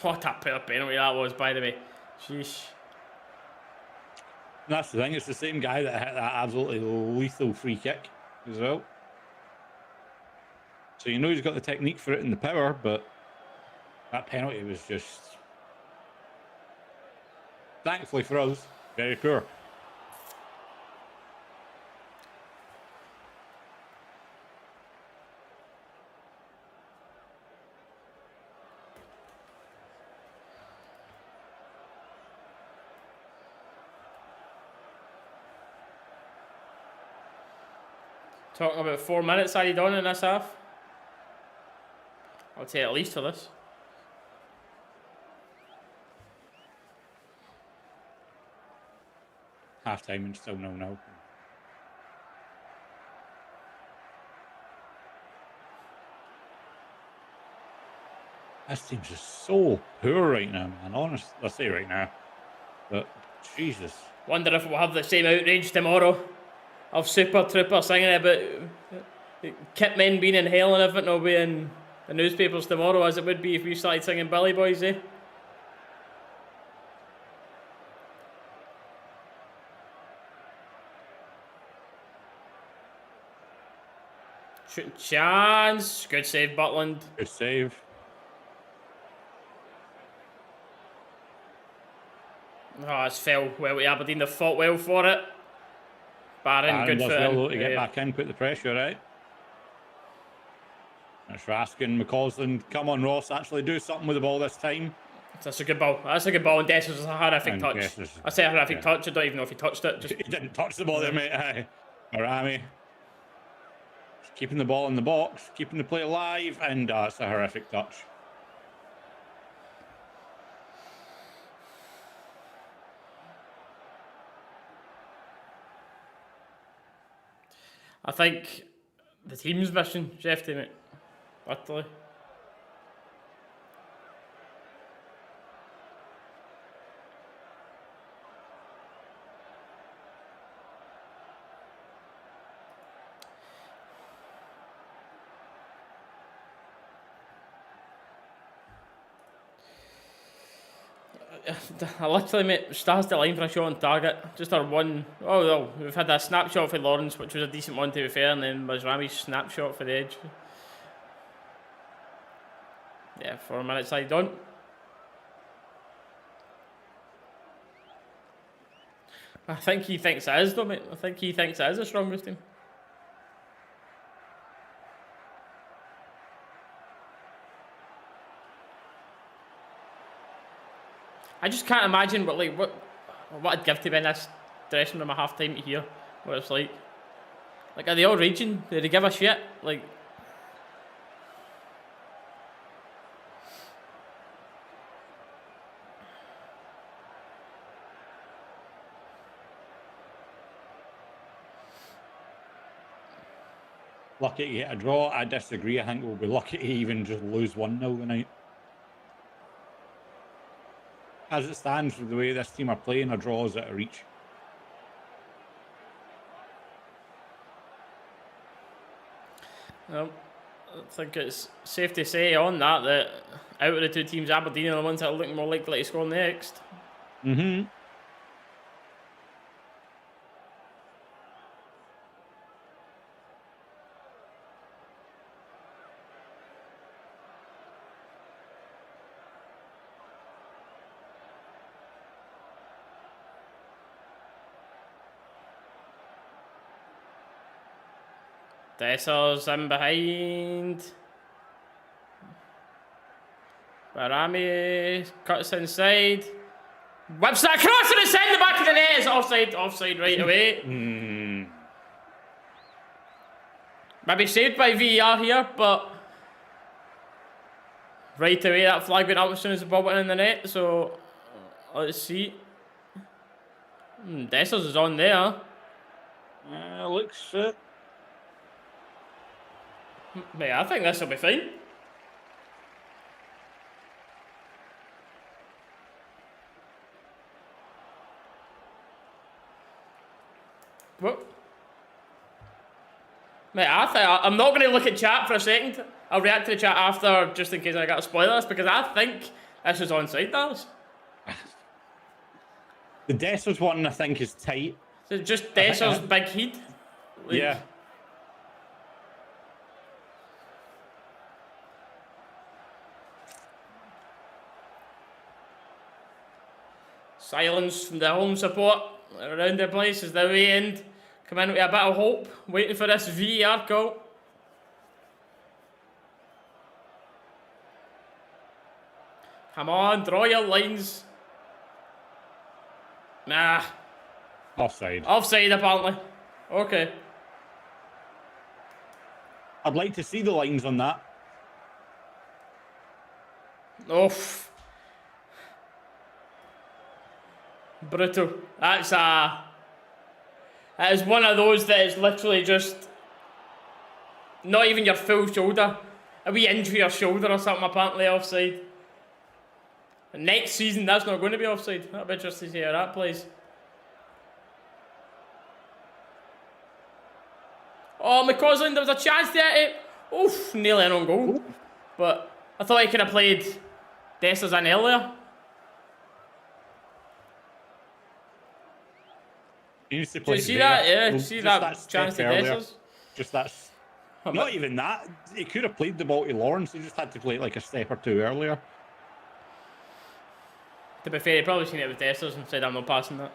What a poor penalty that was, by the way. Sheesh. That's the thing, it's the same guy that hit that absolutely lethal free kick as well. So you know he's got the technique for it and the power, but that penalty was just, thankfully for us, very poor. Talking about 4 minutes added on in this half. I'll take at least for this. Half time and still 0-0. This team's just so poor right now, man. Honestly, I say right now. But, Jesus. Wonder if we'll have the same outrage tomorrow of Super Trooper singing about kit men being in hell and everything will be in the newspapers tomorrow as it would be if we started singing Billy Boys, eh? Shooting chance. Good save, Butland. Good save. Oh, it's fell well to Aberdeen. They fought well for it. Barron good does for well to get back in, put the pressure out. That's Raskin, McCausland. Come on, Ross, actually do something with the ball this time. That's a good ball. That's a good ball. And Dessers is a horrific touch. I say a horrific touch. I don't even know if he touched it. He didn't touch the ball there, mate. Aye. Arami. Keeping the ball in the box, keeping the play alive, and it's a horrific touch. I think the team's mission, Jeff, mate. Literally. I literally, mate, stars the line for a shot on target. Just our one. Oh, no, we've had a snapshot for Lawrence, which was a decent one to be fair, and then Mazrami's snapshot for the edge. Yeah, 4 minutes side on. I think he thinks it is, though, mate. I think he thinks it is the strongest team. I just can't imagine what I'd give to be in this dressing room at half time to hear what it's like. Like, are they all raging? Do they give a shit? Like, Lucky to get a draw. I disagree. I think we'll be lucky to even just lose 1-0 tonight. As it stands, with the way this team are playing, a draw is out of reach. well, I think it's safe to say on that out of the two teams, Aberdeen are the ones that are looking more likely to score next. Mm-hmm. Dessers in behind. Barami cuts inside. Whips that cross and it's in the back of the net. It's offside right away. Maybe saved by VAR here, but right away that flag went up as soon as the ball went in the net. So let's see. Dessers is on there. Looks fit. Mate, I think this will be fine. What? Mate, I'm not going to look at chat for a second. I'll react to the chat after, just in case I got spoilers, because I think this is onside, Dallas. The Dessers one, I think, is tight. So just Dessers' big heat. Like, yeah. Silence from the home support around the place as the way end come in with a bit of hope, waiting for this VAR call. Come on, draw your lines. Nah. Offside. Offside, apparently. Okay. I'd like to see the lines on that. Oof. Brutal. That is one of those that is literally just not even your full shoulder. A wee inch to your shoulder or something, apparently offside. And next season, that's not going to be offside. That'll be interesting to see how that plays. Oh, McCausland, there was a chance there. Oof, nearly an own goal. But I thought he could have played Dessers in earlier. He needs to play. Did you see that? Yeah, did you see that chance to Dessers? Just that's not even that. He could have played the ball to Lawrence. He just had to play it like a step or two earlier. To be fair, he probably seen it with Dessers and said, I'm not passing that.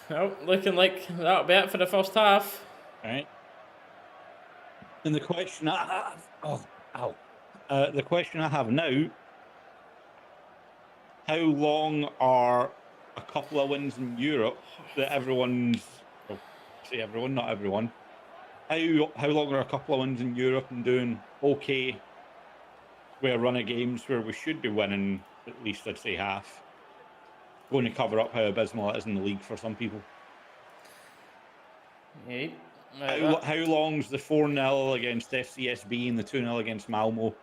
Well, looking like that'll be it for the first half. Right. And the question I have, the question I have now: how long are a couple of wins in Europe that everyone's, well, say everyone, not everyone. How long are a couple of wins in Europe and doing okay? We're run of games where we should be winning at least, I'd say, half. Going to cover up how abysmal it is in the league for some people. Yeah. How long's the 4-0 against FCSB and the 2-0 against Malmo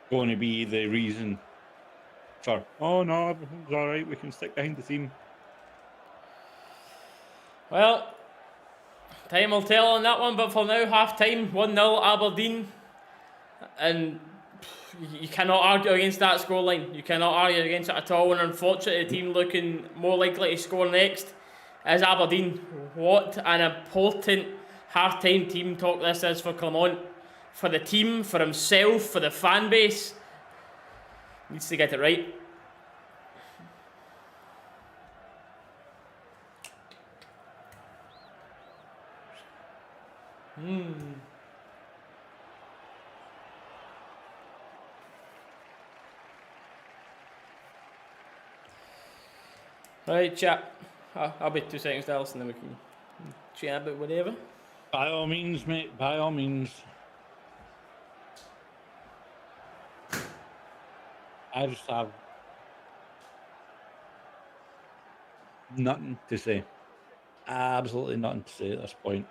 going to be the reason for, oh no, everything's all right, we can stick behind the team? Well, time will tell on that one, but for now, half-time, 1-0 Aberdeen. And you cannot argue against that scoreline. You cannot argue against it at all. And unfortunately, the team looking more likely to score next is Aberdeen. What an important half-time team talk this is for Clement. For the team, for himself, for the fan base. Needs to get it right. Right, chap. I'll be 2 seconds, Dallas, and then we can chat about whatever. By all means, mate. By all means. I just have nothing to say. Absolutely nothing to say at this point.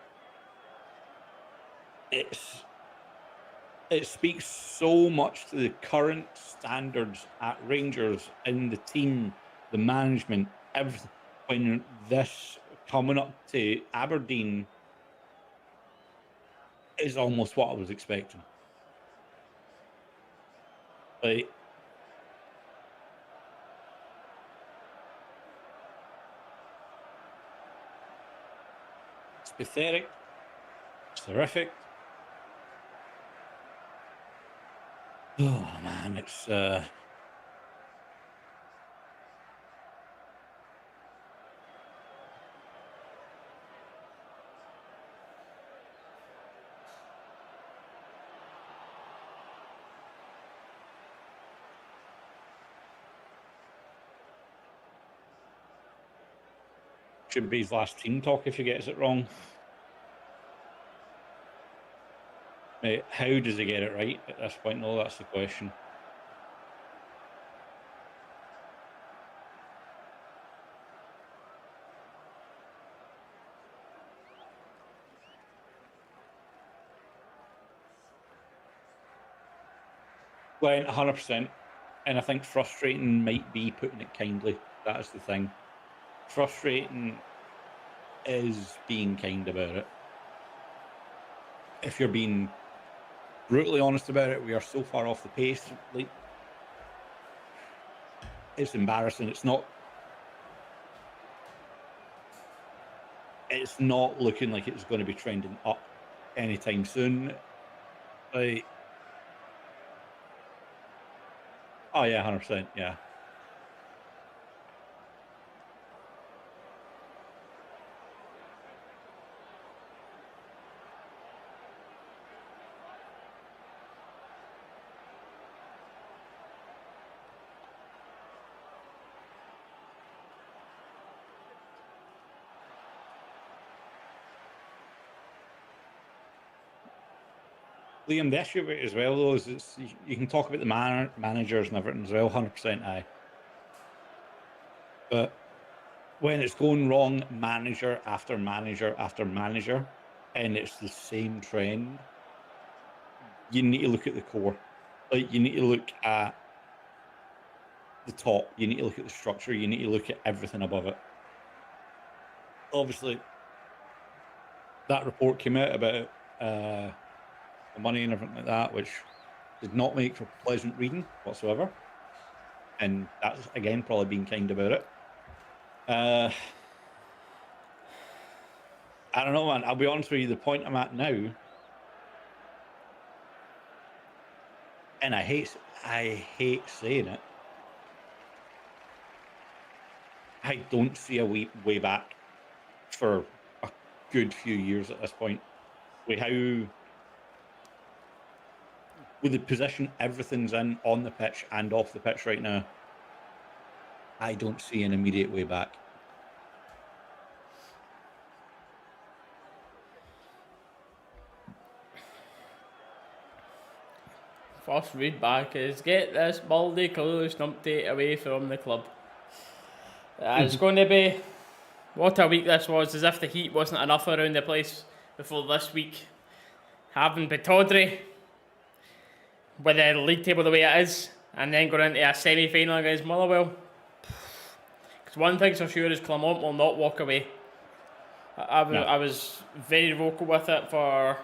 It speaks so much to the current standards at Rangers in the team, the management, everything. When this coming up to Aberdeen is almost what I was expecting. Like, it's pathetic. It's horrific. Oh man, it's should be his last team talk if he gets it wrong. Mate, how does he get it right at this point? No, that's the question. Well, 100%. And I think frustrating might be putting it kindly. That is the thing. Frustrating is being kind about it. If you're being brutally honest about it, we are so far off the pace. Like, it's embarrassing. It's not looking like it's going to be trending up anytime soon. Like, oh yeah, 100%. Yeah. Liam, the issue with it as well, though, is you can talk about the managers and everything as well, 100% aye. But when it's going wrong, manager after manager after manager, and it's the same trend, you need to look at the core. Like, you need to look at the top, you need to look at the structure, you need to look at everything above it. Obviously, that report came out about the money and everything like that, which did not make for pleasant reading whatsoever. And that's, again, probably being kind about it. I don't know, man. I'll be honest with you, the point I'm at now, and I hate saying it, I don't see a way back for a good few years at this point. With the position everything's in on the pitch and off the pitch right now, I don't see an immediate way back. First read back is get this baldy close numpty away from the club. It's going to be what a week this was, as if the heat wasn't enough around the place before this week. Having Bitodry with the league table the way it is, and then going into a semi-final against Motherwell. Because one thing's for sure is Clermont will not walk away. I was very vocal with it for,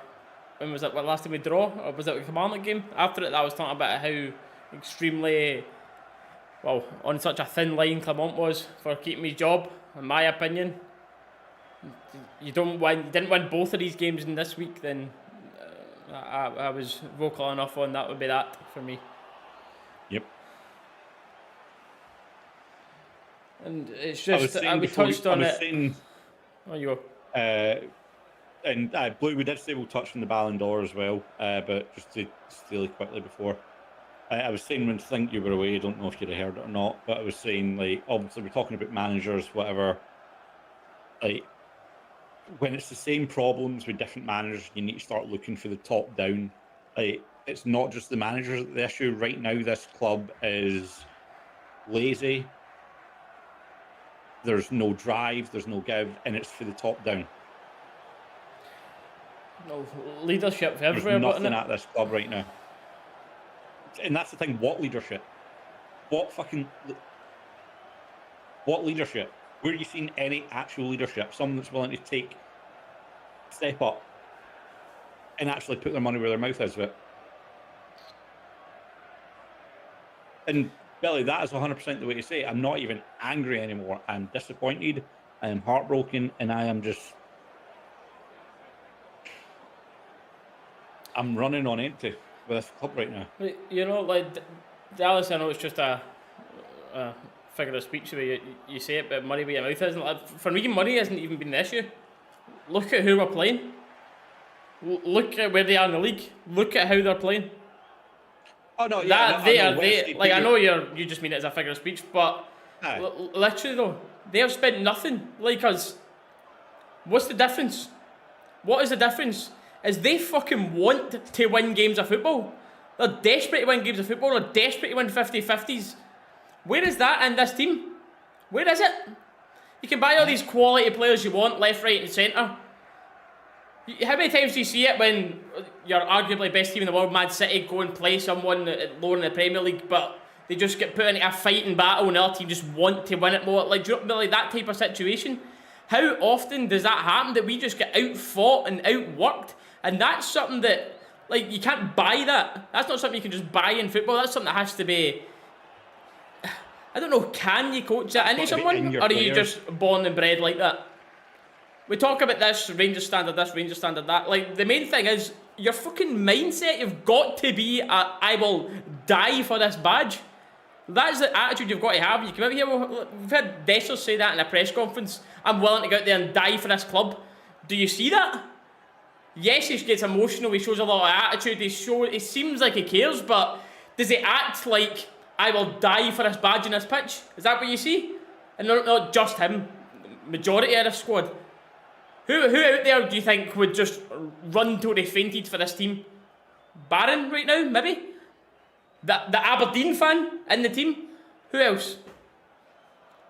when was it, what, last time we draw? Or was it the Kilmarnock game? After it, I was talking about how extremely, well, on such a thin line Clermont was for keeping his job, in my opinion. You didn't win both of these games in this week, then I was vocal enough on that would be that for me. Yep. And it's just, we touched on it. Oh, you go. And Blue, we did say we'll touch on the Ballon d'Or as well, but just to really quickly before. I was saying when I think you were away, I don't know if you'd have heard it or not, but I was saying, like, obviously we're talking about managers, whatever. Like, when it's the same problems with different managers, you need to start looking for the top down. Like, it's not just the managers the issue. Right now, this club is lazy. There's no drive, there's no give, and it's for the top down. No leadership There's everywhere, nothing at this club right now. And that's the thing, what leadership? What leadership? Where are you seeing any actual leadership? Someone that's willing to step up and actually put their money where their mouth is with it. And Billy, that is 100% the way to say it. I'm not even angry anymore. I'm disappointed. I am heartbroken, and I am just... I'm running on empty with this club right now. You know, like Dallas, I know it's just a figure of speech the way you say it, but money where your mouth isn't. Like, for me, money hasn't even been the issue. Look at who we're playing. Look at where they are in the league. Look at how they're playing. Oh no, yeah, I know you just mean it as a figure of speech, but literally though, they have spent nothing like us. What's the difference? What is the difference? Is they fucking want to win games of football. They're desperate to win games of football. They're desperate to win 50-50s. Where is that in this team? Where is it? You can buy all these quality players you want, left, right and centre. How many times do you see it when your arguably best team in the world, Man City, go and play someone lower in the Premier League, but they just get put into a fighting battle and the other team just want to win it more? Like, do you know, like that type of situation? How often does that happen, that we just get outfought and outworked? And that's something that, like, you can't buy that. That's not something you can just buy in football. That's something that has to be... I don't know, can you coach that into someone? Or are you just born and bred like that? We talk about this Rangers standard, that. Like, the main thing is, your fucking mindset, you've got to be I will die for this badge. That's the attitude you've got to have. You come out here, we've had Dessers say that in a press conference. I'm willing to go out there and die for this club. Do you see that? Yes, he gets emotional, he shows a lot of attitude, he seems like he cares, but does he act like, I will die for this badge in this pitch? Is that what you see? And not just him, majority of the squad. Who out there do you think would just run till they fainted for this team? Barron right now, maybe? The Aberdeen fan in the team? Who else?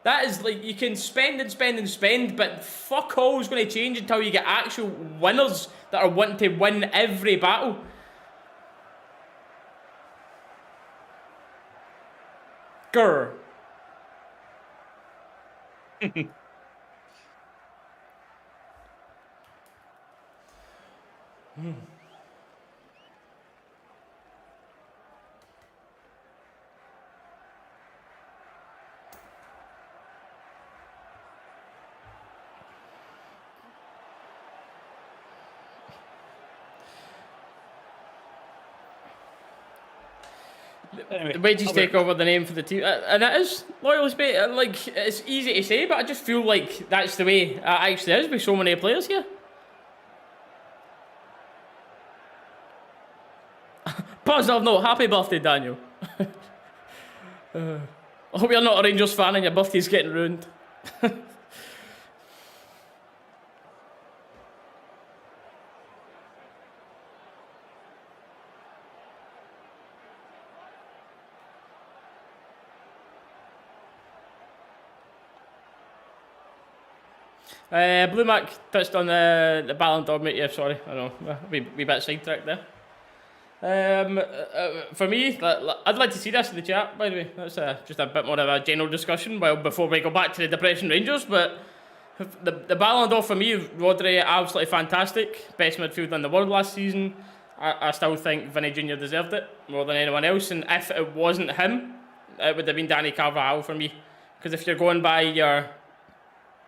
That is like, you can spend and spend and spend, but fuck all is going to change until you get actual winners that are wanting to win every battle. Grr. Anyway, The wages take over the name for the team, and it is loyal space. Like, it's easy to say, but I just feel like that's the way it actually is with so many players here. Positive note, happy birthday, Daniel. I hope you're not a Rangers fan and your birthday's getting ruined. Blue Mac touched on the Ballon d'Or, mate. Yeah, sorry, I know, we bit sidetracked there. For me, I'd like to see this in the chat, by the way. That's just a bit more of a general discussion before we go back to the Depression Rangers. But the Ballon d'Or for me, Rodri, absolutely fantastic. Best midfielder in the world last season. I still think Vinny Jr. deserved it more than anyone else. And if it wasn't him, it would have been Danny Carvajal for me. Because if you're going by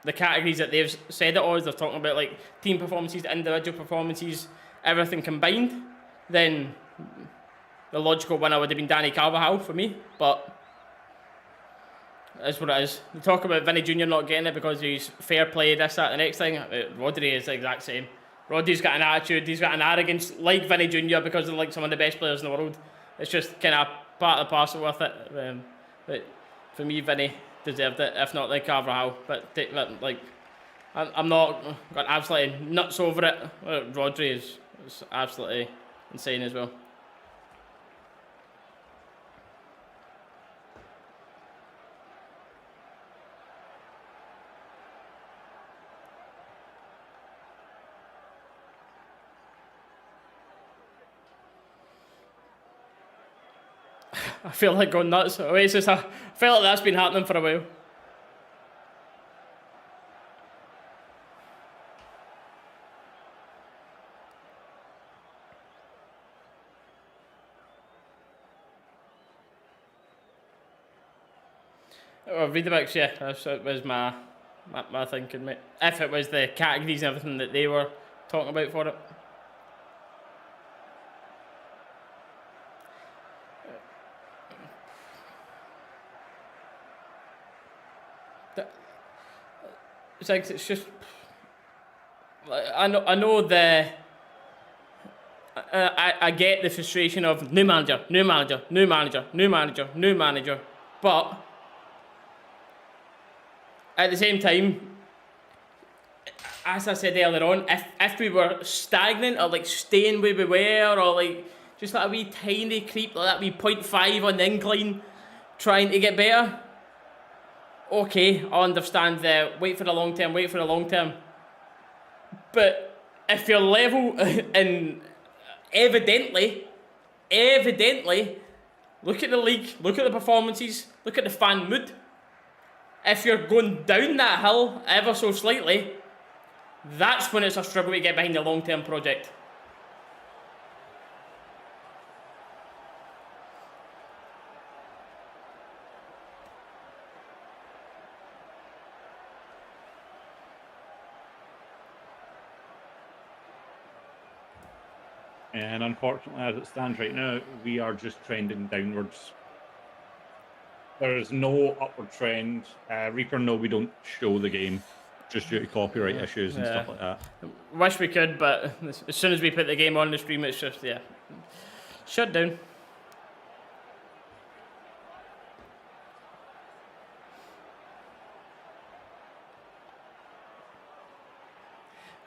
the categories that they've said it as, they're talking about like team performances, individual performances, everything combined, then the logical winner would have been Danny Carvajal for me. But that's what it is. They talk about Vinny Jr. not getting it because he's fair play, this, that, the next thing. Rodri is the exact same. Rodri's got an attitude, he's got an arrogance like Vinny Jr. because they're like some of the best players in the world. It's just kind of part of the parcel with it. But for me, Vinny deserved it, if not like Carvajal. But like, I'm not got absolutely nuts over it. Rodri is absolutely insane as well. I feel like going nuts. Oasis, I feel like that's been happening for a while. Oh, read the books, yeah. That was my thinking, mate. If it was the categories and everything that they were talking about for it. It's just, I know the. I get the frustration of new manager, but at the same time, as I said earlier on, if we were stagnant or like staying where we were, or like just like a wee tiny creep like that wee 0.5 on the incline, trying to get better. Okay, I understand the wait for the long term. But if you're level and evidently, look at the league, look at the performances, look at the fan mood. If you're going down that hill ever so slightly, that's when it's a struggle to get behind the long-term project. And unfortunately, as it stands right now, we are just trending downwards. There is no upward trend. Reaper, no, we don't show the game, just due to copyright issues and stuff like that. Wish we could, but as soon as we put the game on the stream, it's just, shut down.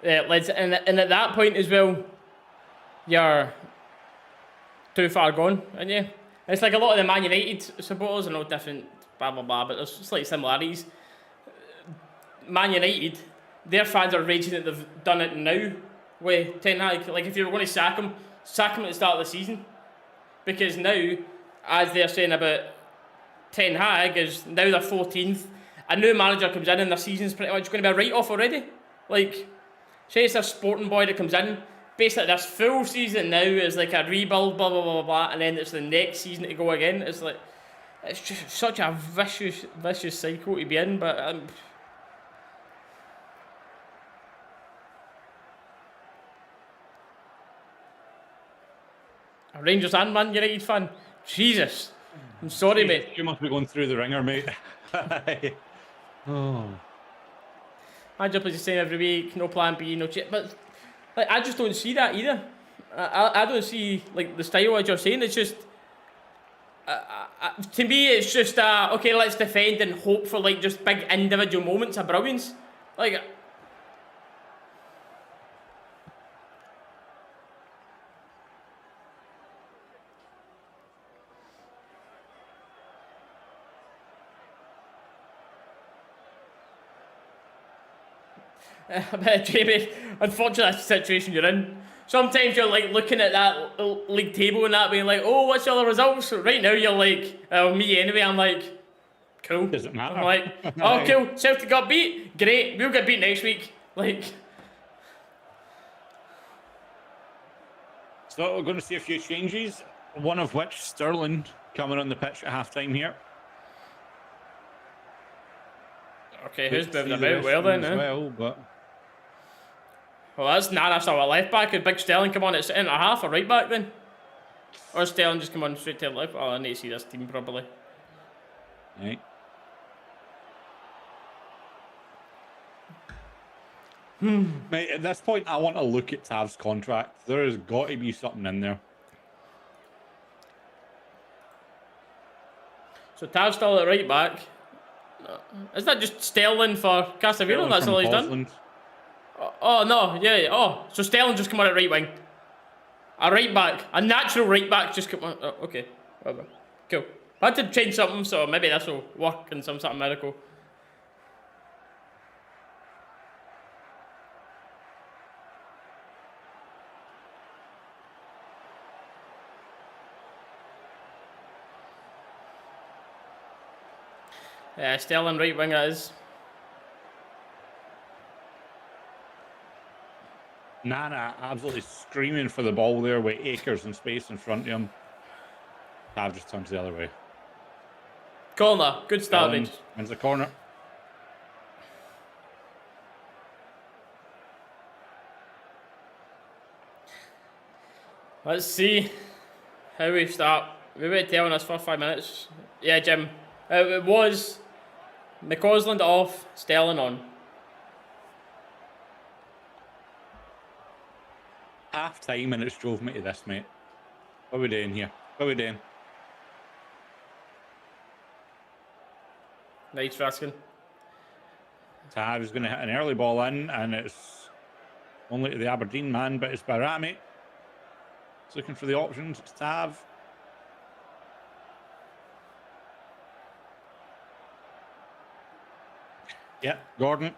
And at that point as well, you're too far gone, aren't you? It's like a lot of the Man United supporters are no different, blah blah blah, but there's slight similarities. Man United, their fans are raging that they've done it now with Ten Hag. Like if you were going to sack him at the start of the season, because now, as they're saying about Ten Hag, is now they're 14th. A new manager comes in and their season's pretty much going to be a write-off already. Like, say it's a sporting boy that comes in. Basically, this full season now is like a rebuild, blah, blah, blah, blah, and then it's the next season to go again. It's like, it's just such a vicious cycle to be in, but... a Rangers and Man United fan? Jesus. I'm sorry, mate. You must be going through the ringer, mate. Oh. My job is the same every week, no plan B, no shit, but... like, I just don't see that either. I don't see like the style as you're saying. It's just to me, it's just okay. Let's defend and hope for like just big individual moments of brilliance. Like, Jamie, unfortunately, that's the situation you're in. Sometimes you're like looking at that league table and that being like, oh, what's the other results? Right now you're like, oh, me anyway. I'm like, cool. Doesn't matter. I'm like, oh, cool. Celtic got beat. Great. We'll get beat next week. Like. So we're going to see a few changes. One of which Sterling coming on the pitch at halftime here. Okay, who's moving about well then? Well, that's Nana still a left back. Could Big Sterling come on at centre half or right back then? Or Sterling just come on straight to the left? Oh, I need to see this team properly. Right. Mate, at this point, I want to look at Tav's contract. There has got to be something in there. So Tav's still at right back. Is that just Sterling for Casemiro? That's all he's done? Oh, no. Yeah. Oh, so Sterling just come on at right wing. A right back. A natural right back just come on. Oh, okay. Whatever. Cool. I had to change something, so maybe this will work in some sort of miracle. Yeah, Sterling right wing it is. Nana absolutely screaming for the ball there with acres and space in front of him. Tav just turns the other way. Corner. Good start. Wins the corner. Let's see how we start. We were telling us for 5 minutes. Yeah, Jim. It was McCausland off, Sterling on. Half time and it's drove me to this, mate. What are we doing here? What are we doing? Nice Raskin. Tav is going to hit an early ball in, and it's only to the Aberdeen man, but it's Barami. It's looking for the options. It's Tav. Yeah, Gordon.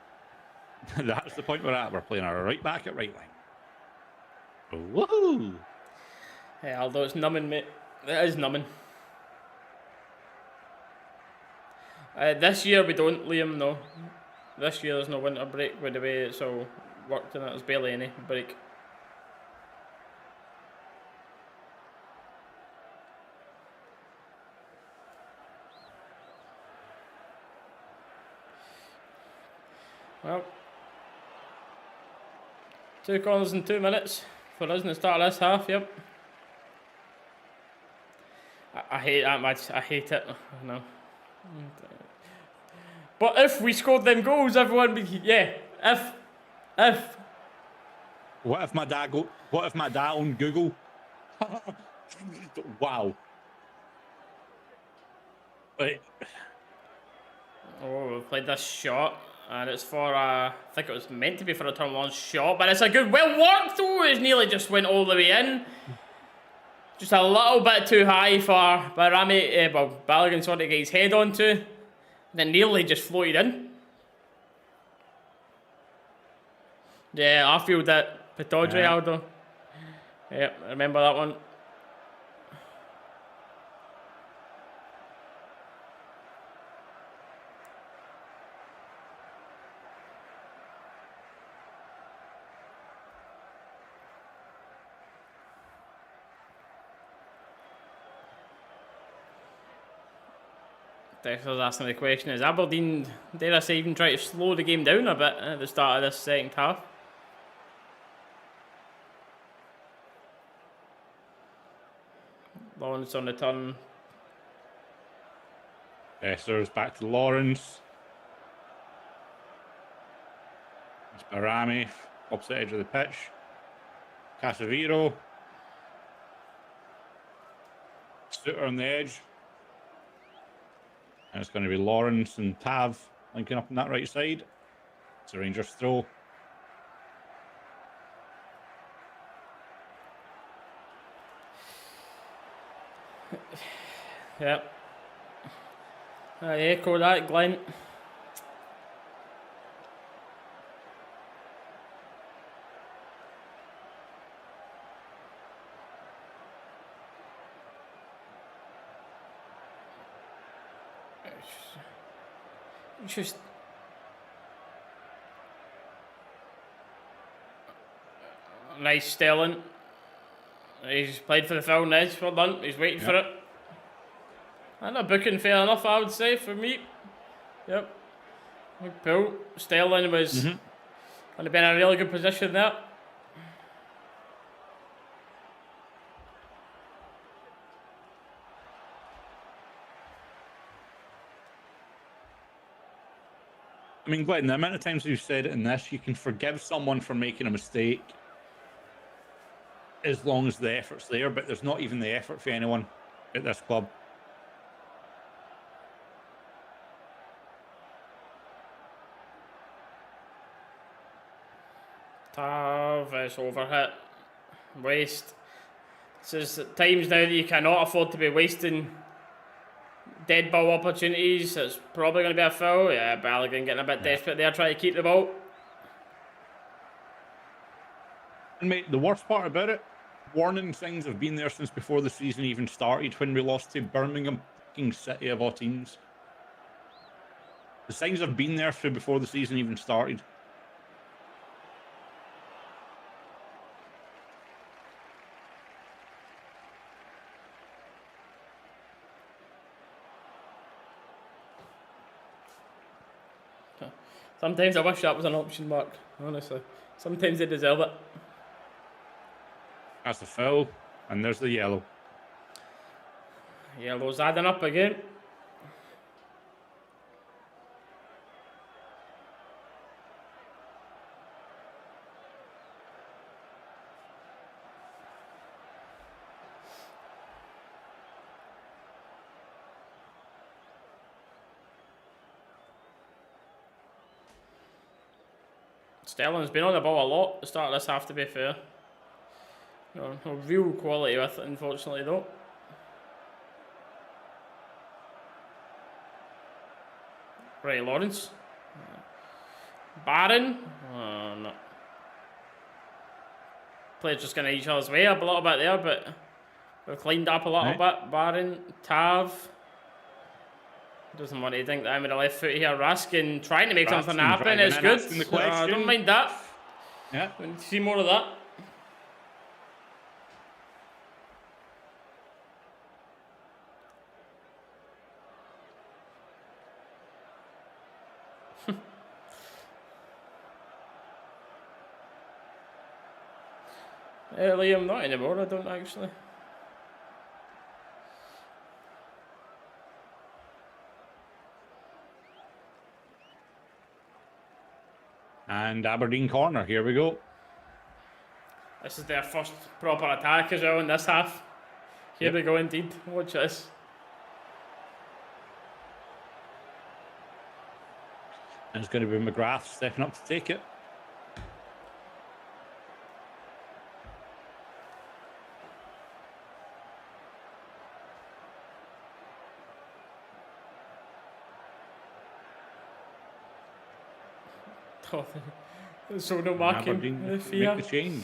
That's the point we're at. We're playing our right back at right wing. Woohoo! Yeah, although it's numbing, mate. It is numbing. This year we don't, Liam, no. This year there's no winter break with the way it's all worked and there's barely any break. Well, 2 corners in 2 minutes for us in the start of this half, yep. I hate that match, I hate it, no. But if we scored them goals, everyone would be, yeah, if. What if my dad on Google? Wow. Right. Oh, we played this shot. And it's for I think it was meant to be for a turn one shot, but it's a good, well worked though. It nearly just went all the way in. Just a little bit too high for Barami, Balogun sort of get his head onto. Then nearly just floated in. Yeah, I feel that Pitodri, yeah. Aldo. Yeah, I remember that one. Dexter's asking the question, is Aberdeen, dare I say, even try to slow the game down a bit at the start of this second half? Lawrence on the turn. Dexter's back to Lawrence. It's Barami, opposite edge of the pitch. Casemiro. Suter on the edge. And it's going to be Lawrence and Tav linking up on that right side. It's a Rangers throw. Yep. I echo that, Glenn. Just nice Sterling. He's played for the full Neds. Well done. He's waiting for it. And a booking fair enough, I would say, for me. Yep. Good pull. Sterling was going to be in a really good position there. I mean, Glenn, the amount of times we've said it in this, you can forgive someone for making a mistake as long as the effort's there, but there's not even the effort for anyone at this club. Tav is overhit. Waste. This is times now that you cannot afford to be wasting dead ball opportunities. It's probably going to be a foul. Yeah, Balogun getting a bit desperate there, trying to keep the ball. And mate, the worst part about it, warning signs have been there since before the season even started when we lost to Birmingham fucking City of all teams. The signs have been there for before the season even started. Sometimes I wish that was an option, Mark. Honestly, sometimes they deserve it. That's the foul, and there's the yellow. Yellow's adding up again. Sterling's been on the ball a lot at the start of this half, to be fair. No real quality with it, unfortunately, though. Right, Lawrence. Barron. Oh, no. Players just going each other's way up a little bit there, but we've cleaned up a little bit. Barron, Tav. Doesn't want to think that I'm with the left foot here. Raskin trying to make something happen. It's good. I don't mind that. Yeah. See more of that. Liam, not anymore, I don't actually. And Aberdeen corner, here we go. This is their first proper attack as well in this half. Here we go indeed, watch this. And it's going to be McGrath stepping up to take it. So no marking. Make the change.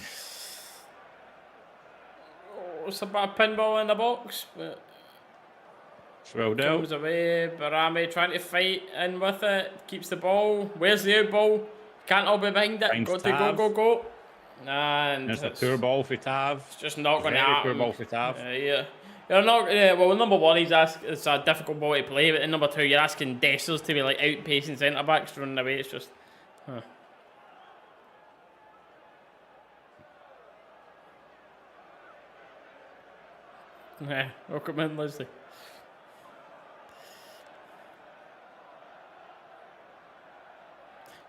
Oh, it's a bad pinball in the box, but swelled out. Comes away. Barami trying to fight in with it. Keeps the ball. Where's the out ball? Can't all be behind it. Finds Got to Tav. go. And it's a poor ball for Tav. It's just not going to happen. Poor ball for Tav. Yeah. You're not. Well, number one, it's a difficult ball to play, but in number two, you're asking Dessers to be like outpacing centre backs running away. It's just. Yeah, welcome in, Leslie.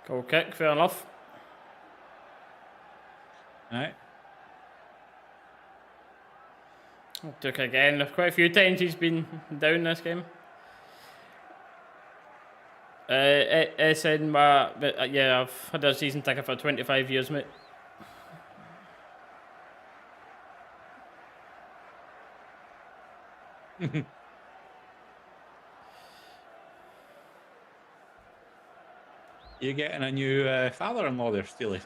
Goal kick, fair enough. Right. Duke again. Quite a few times he's been down this game. It's in my... yeah, I've had a season ticket for 25 years, mate. You're getting a new father-in-law there, Steely.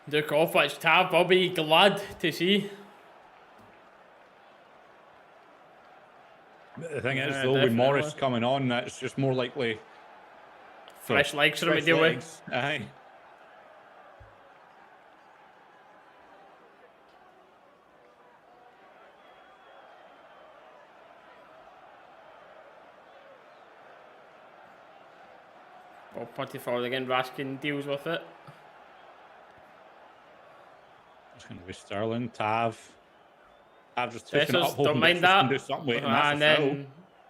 Duke off, which Tav will be glad to see. But the thing is, though, with Morris coming on, that's just more likely... Fresh legs for him to deal with. Aye. Well, plenty forward again. Raskin deals with it. It's going to be Sterling, Tav. Tav just taking it up, don't mind that. Do something with it, and that's a foul.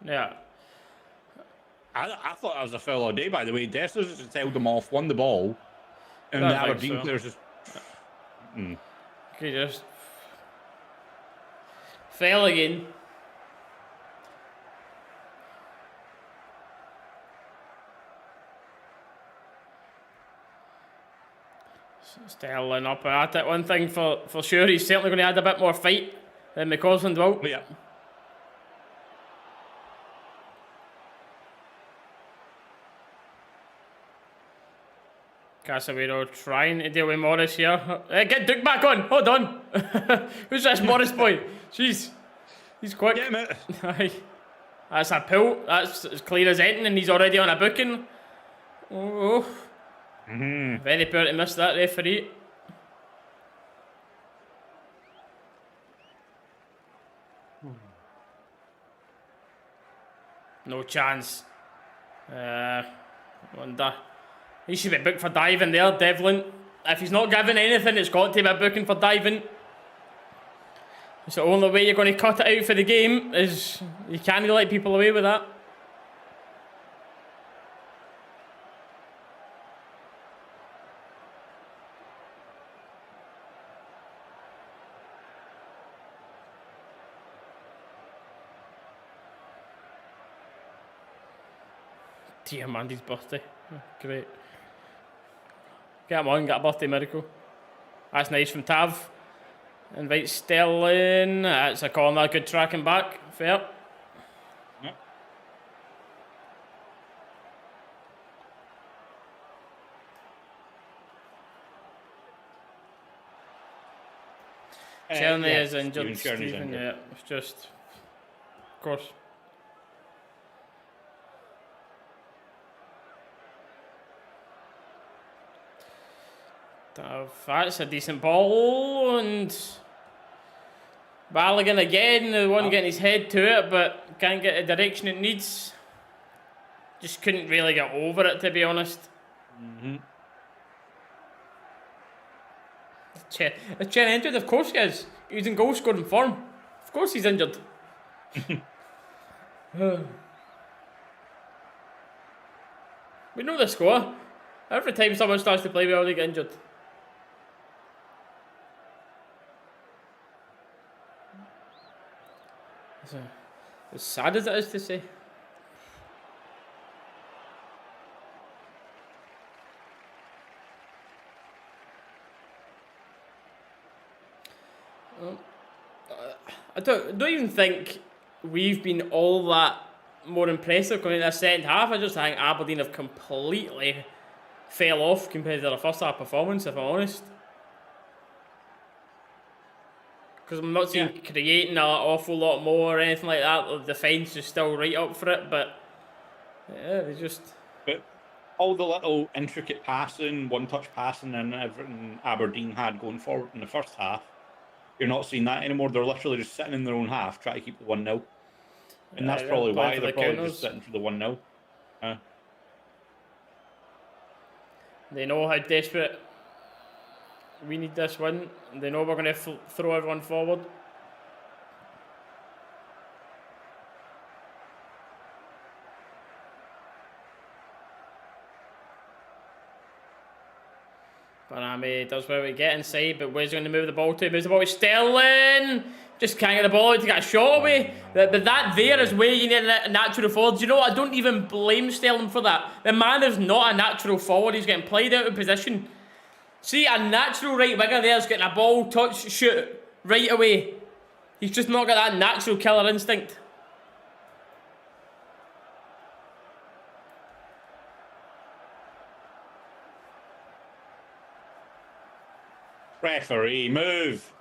Yeah. I thought that was a foul all day, by the way. Dessers just held them off, won the ball, and the Aberdeen players just... He just fell again. Sterling up at it. One thing for sure, he's certainly going to add a bit more fight than McCausland will. Oh, yeah. Casemiro trying to deal with Morris here. Get Duke back on. Hold on. Who's this Morris boy? Jeez. He's quick. Get him out. Aye. That's a pull. That's as clear as anything, and he's already on a booking. Oh. Very poor to miss that referee. No chance. Wonder. He should be booked for diving there, Devlin. If he's not given anything, it's got to be a booking for diving. It's the only way you're going to cut it out for the game, is you can't let people away with that. Dear Mandy's birthday. Great. Get him on, get a birthday miracle. That's nice from Tav. Invite Sterling. That's a corner, good tracking back. Fair. Yep. Cherney yeah, is injured. Stephen's Stephen, injured. yeah, it's just, of course. That's a decent ball, and Balogun again, the one getting his head to it, but can't get the direction it needs. Just couldn't really get over it, to be honest. Is Chen injured? Of course he is. He's in goal scoring form. Of course he's injured. We know the score. Every time someone starts to play well, they get injured. As sad as it is to say. I don't even think we've been all that more impressive going into the second half. I just think Aberdeen have completely fell off compared to their first half performance, if I'm honest. Because I'm not seeing creating an awful lot more or anything like that. The defence is still right up for it, but yeah, they just... But all the little intricate passing, one-touch passing and everything Aberdeen had going forward in the first half, you're not seeing that anymore. They're literally just sitting in their own half, trying to keep the 1-0. And that's probably why they're probably just sitting for the 1-0. They know how desperate we need this win. They know we're going to throw everyone forward. Barami does well to get inside, but where's he going to move the ball to? Moves the ball to Sterling. Just can't get the ball out to get a shot away. But that there is where you need a natural forward. You know what? I don't even blame Sterling for that. The man is not a natural forward. He's getting played out of position. See, a natural right winger there is getting a ball, touch, shoot right away. He's just not got that natural killer instinct. Referee, move!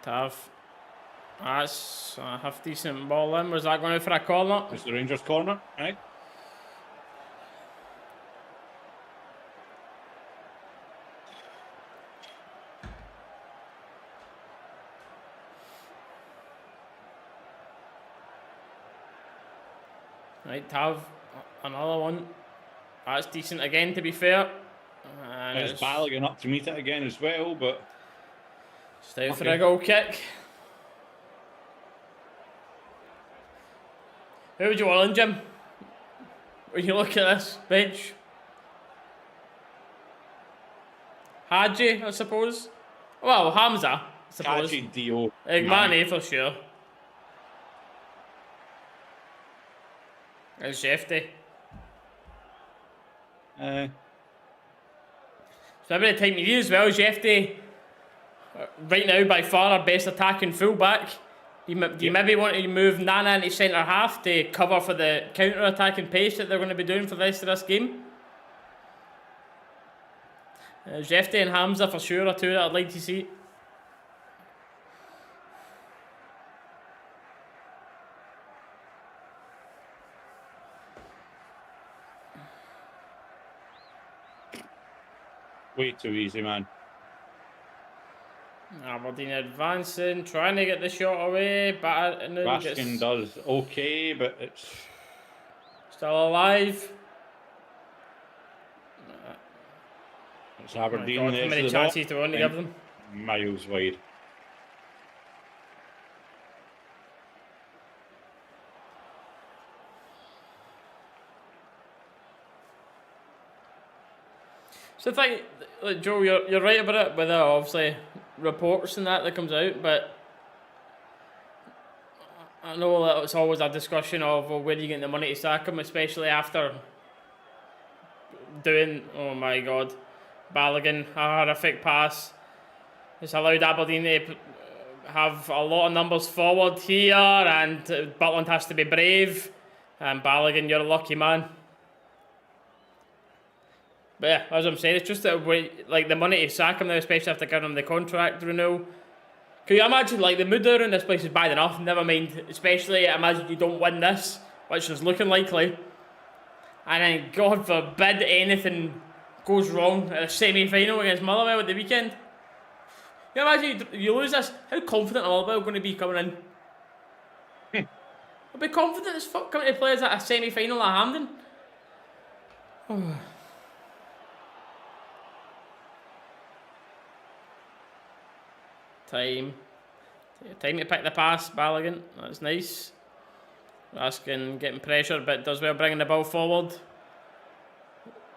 Tough. That's a half decent ball in. Was that going out for a corner? It's the Rangers corner, right? Right, Tav, another one. That's decent again, to be fair. And It's Balogun up to meet it again as well, but... Just out for a goal kick. Who would you want on, Jim? When you look at this bench? Hadji, I suppose. Well, Hamza, I suppose. Kaji, Dio. Mane for sure. And Shefty. So every time you need as well, Shefty. Right now, by far our best attacking fullback. Do you maybe want to move Nana into centre half to cover for the counter attacking pace that they're going to be doing for the rest of this game? Shefty and Hamza for sure are two that I'd like to see. Way too easy, man. Aberdeen advancing, trying to get the shot away, but Raskin does okay, but it's still alive. It's Aberdeen. Oh God, how many chances do we want to give them? Miles wide. So I think, like, Joe, you're right about it, with obviously reports and that comes out, but I know that it's always a discussion of, well, where do you get the money to sack him, especially after doing, oh my God, Balogun, a horrific pass. It's allowed Aberdeen to have a lot of numbers forward here, and Butland has to be brave, and Balogun, you're a lucky man. But yeah, as I'm saying, it's just that like the money to sack him now, especially after giving him the contract renewal. Can you imagine, like, the mood there in this place is bad enough, never mind, especially imagine you don't win this, which is looking likely, and then God forbid anything goes wrong at a semi-final against Motherwell at the weekend. Can you imagine you lose this? How confident are Motherwell going to be coming in? I'll be confident as fuck coming to play as at a semi-final at Hampden. Time to pick the pass, Balogun. That's nice. Raskin getting pressure, but does well bringing the ball forward.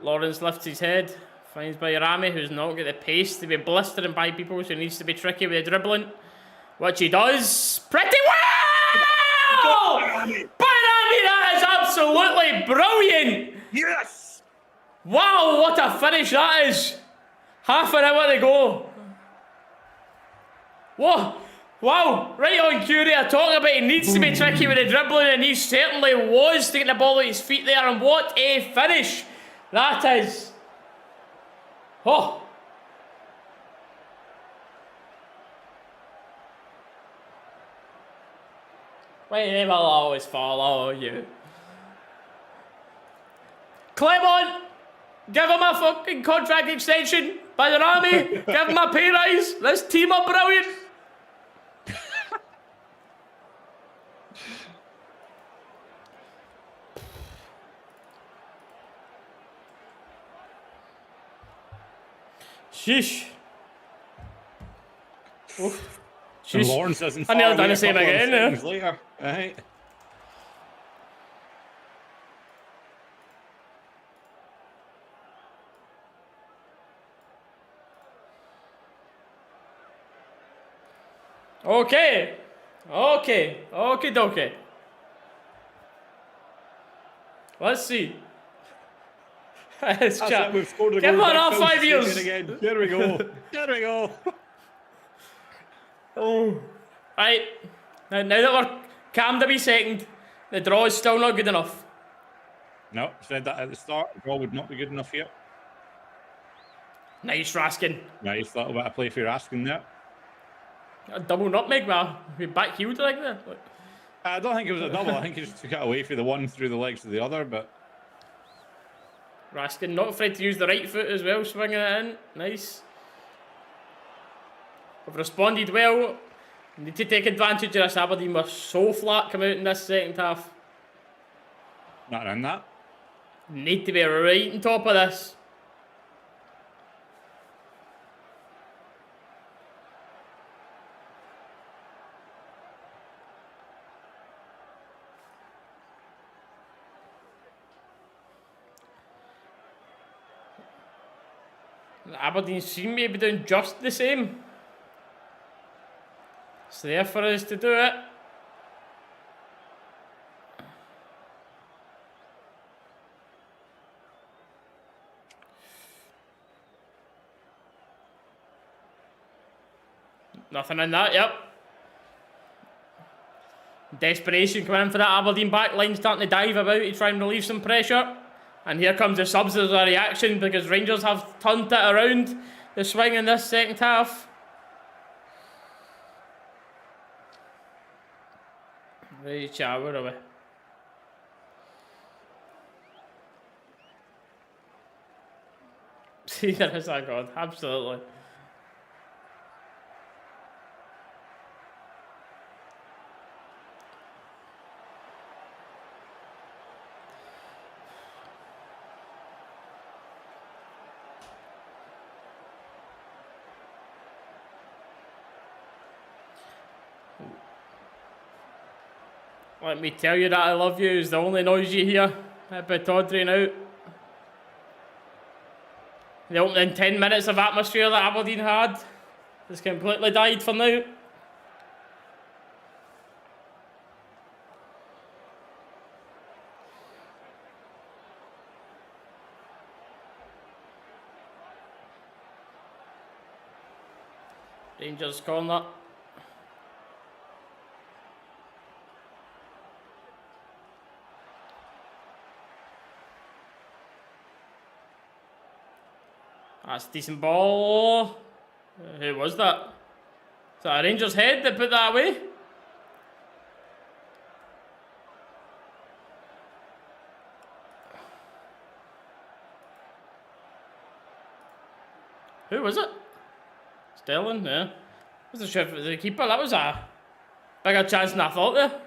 Lawrence lifts his head, finds by Rami, who's not got the pace to be blistering by people, so he needs to be tricky with the dribbling, which he does pretty well! By Rami, that is absolutely brilliant! Yes! Wow, what a finish that is! Half an hour to go. Whoa! Wow! Right on cue there, talking about he needs to be tricky with the dribbling, and he certainly was taking the ball at his feet there, and what a finish that is! Oh! We will always follow you. Clement! Give him a fucking contract extension by the army! Give him a pay rise! This team are brilliant! Sheesh. Oof. And Lawrence isn't I nearly done away the same a couple of again, seconds later. Right. Okay. Okie dokie. Let's see. That's it, we've scored a Give goal. on all Phil's 5 years. again. There we go. There we go. Oh. Right. Now that we're calmed a wee second, the draw is still not good enough. No, said that at the start. The draw would not be good enough here. Nice Raskin. Nice little bit of play for your asking there. A double nutmeg, man. We back heeled like that. I don't think it was a double. I think he just took it away for the one through the legs of the other, but Raskin not afraid to use the right foot as well, swinging it in. Nice. We've responded well. Need to take advantage of this. Aberdeen were so flat come out in this second half. not in that. Need to be right on top of this. Aberdeen seem to be doing just the same. It's there for us to do it. Nothing in that, yep. Desperation coming in for that Aberdeen back line, starting to dive about to try and relieve some pressure. And here comes the subs as a reaction because Rangers have turned it around the swing in this second half. Right, chat, where are we? See, there is a God, absolutely. Let me tell you that I love you is the only noise you hear about Tawdry now. The opening 10 minutes of atmosphere that Aberdeen had has completely died for now. Rangers corner. That's a decent ball. Who was that? Is that a Rangers head that put that away? Who was it? Sterling, yeah. Wasn't sure if it was the keeper. That was a bigger chance than I thought there.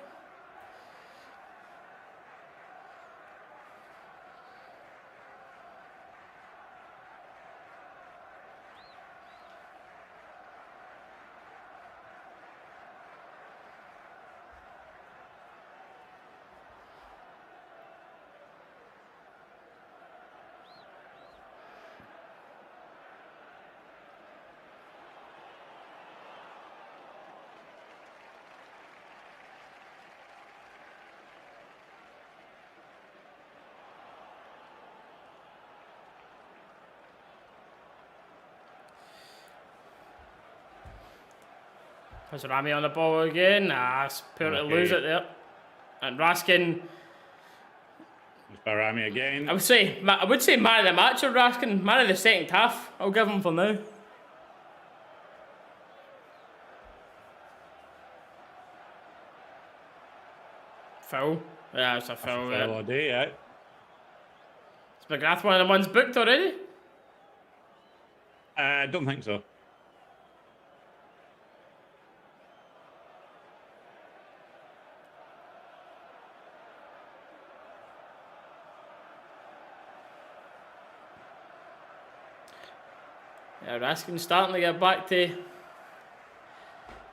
There's Rami on the ball again. It's poor to lose it there. And Raskin. By Rami again. I would say man of the match of Raskin. Man of the second half. I'll give him for now. Foul. Yeah, it's a foul. That's a foul all day, yeah. Is McGrath one of the ones booked already? I don't think so. Yeah, Raskin's starting to get back to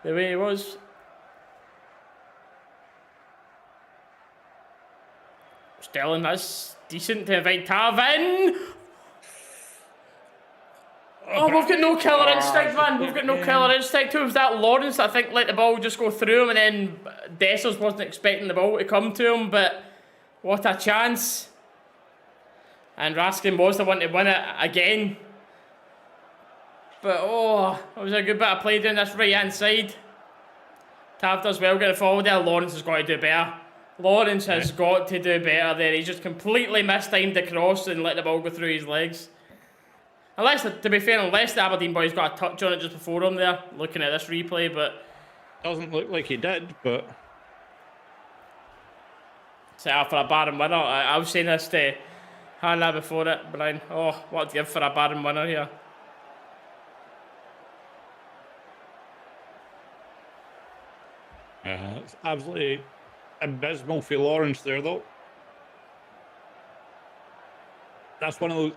the way he was. Sterling, that's decent to invite Tav in. Oh, we've got no killer instinct, man. We've got no killer instinct. Who was that? Lawrence, I think, let the ball just go through him, and then Dessers wasn't expecting the ball to come to him, but what a chance. And Raskin was the one to win it again. But it was a good bit of play down this right hand side. Tav does well getting forward there. Lawrence has got to do better. Lawrence has got to do better there. He's just completely mistimed the cross and let the ball go through his legs. Unless, to be fair, unless the Aberdeen boys got a touch on it just before him there, looking at this replay, but... Doesn't look like he did, but... Set up for a Baron winner. I was saying this to Hannah before it, Brian. Oh, what a give for a Baron winner here. It's absolutely abysmal for Lawrence there, though. That's one of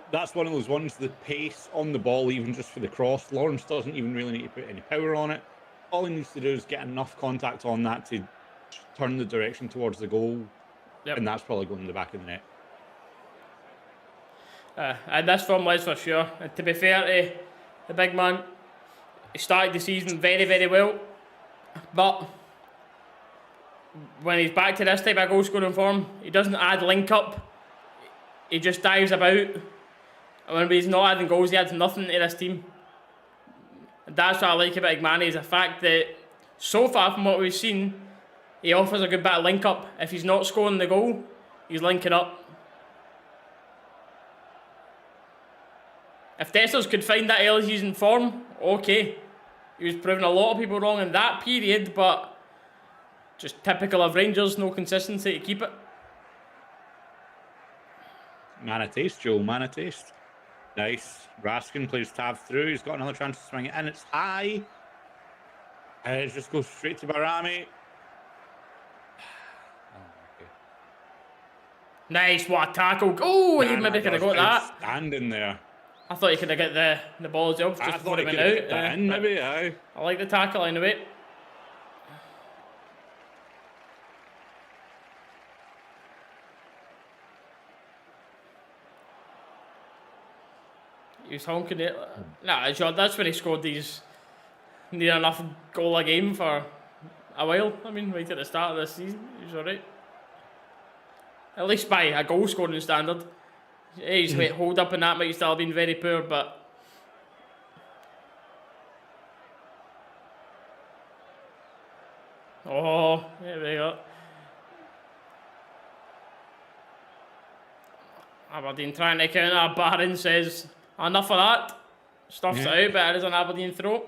those ones. The pace on the ball, even just for the cross, Lawrence doesn't even really need to put any power on it. All he needs to do is get enough contact on that to turn the direction towards the goal, and that's probably going in the back of the net. And this one was for sure. And to be fair to the big man, he started the season very, very well. But when he's back to this type of goal scoring form, he doesn't add link up. He just dives about. And when he's not adding goals, he adds nothing to this team. And that's what I like about Igmani, is the fact that so far from what we've seen, he offers a good bit of link up. If he's not scoring the goal, he's linking up. If Dessers could find that early season form, okay. He was proving a lot of people wrong in that period, but just typical of Rangers, no consistency to keep it. Man of taste, Joe. Man of taste. Nice. Raskin plays Tav through. He's got another chance to swing it in. It's high. It just goes straight to Barami. Nice, what a tackle. Oh, he maybe could have got that. Standing there. I thought he could have got the ball job just before it went out. That in, maybe, aye. I like the tackle anyway. He was honking it. Nah, that's when he scored these near enough goal a game for a while. I mean, right at the start of this season, he was alright. At least by a goal scoring standard. His hold up in that might still have been very poor, but oh, there we go. Aberdeen trying to counter. Barron says enough of that. Stuffs it out, but it is an Aberdeen throw.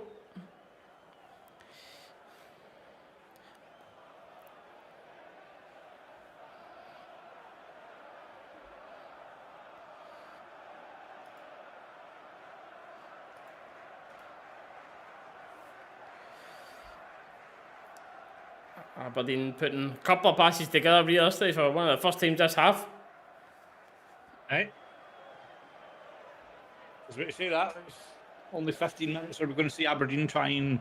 Aberdeen putting a couple of passes together realistically for one of the first times this half. Right. I was about to say that. It's only 15 minutes. Are we going to see Aberdeen try and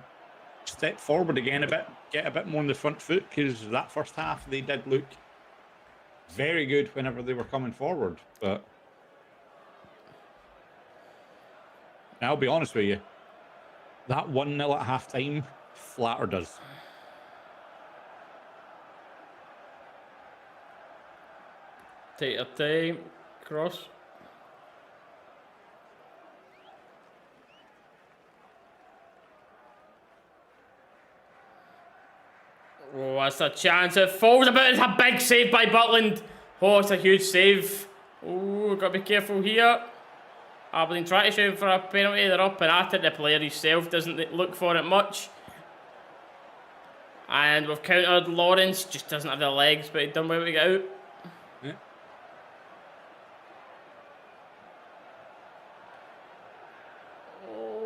step forward again a bit, get a bit more on the front foot? Because that first half they did look very good whenever they were coming forward. But I'll be honest with you, that 1-0 at half time flattered us. Take your time, cross. Oh, that's a chance. It falls about. It's a big save by Butland. Oh, it's a huge save. Oh, got to be careful here. Aberdeen trying to shoot for a penalty. They're up and at it. The player himself doesn't look for it much. And we've countered. Lawrence just doesn't have the legs, but he's done well to get out. Yeah.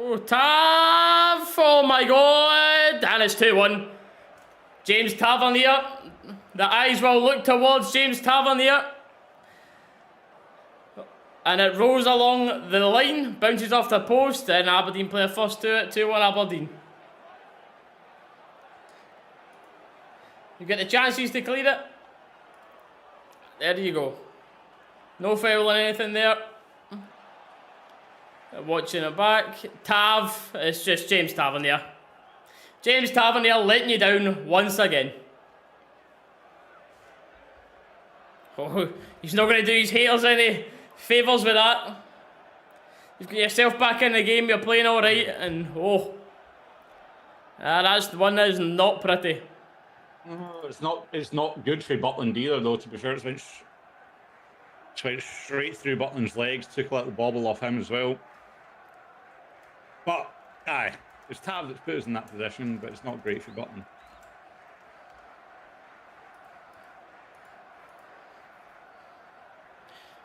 Oh, Tav! Oh my god! And it's 2-1. James Tavernier. The eyes will look towards James Tavernier. And it rolls along the line, bounces off the post, and Aberdeen play a first to it, 2-1 Aberdeen. You get the chances to clear it. There you go. No foul or anything there. Watching it back. Tav, it's just James Tavernier. James Tavernier letting you down once again. Oh, he's not going to do his haters any favours with that. You've got yourself back in the game, you're playing alright, and oh. That's the one that is not pretty. It's not good for Butland either, though, to be fair. It's went straight through Butland's legs, took a little bobble off him as well. But, aye, it's Tav that's put us in that position, but it's not great for Butland.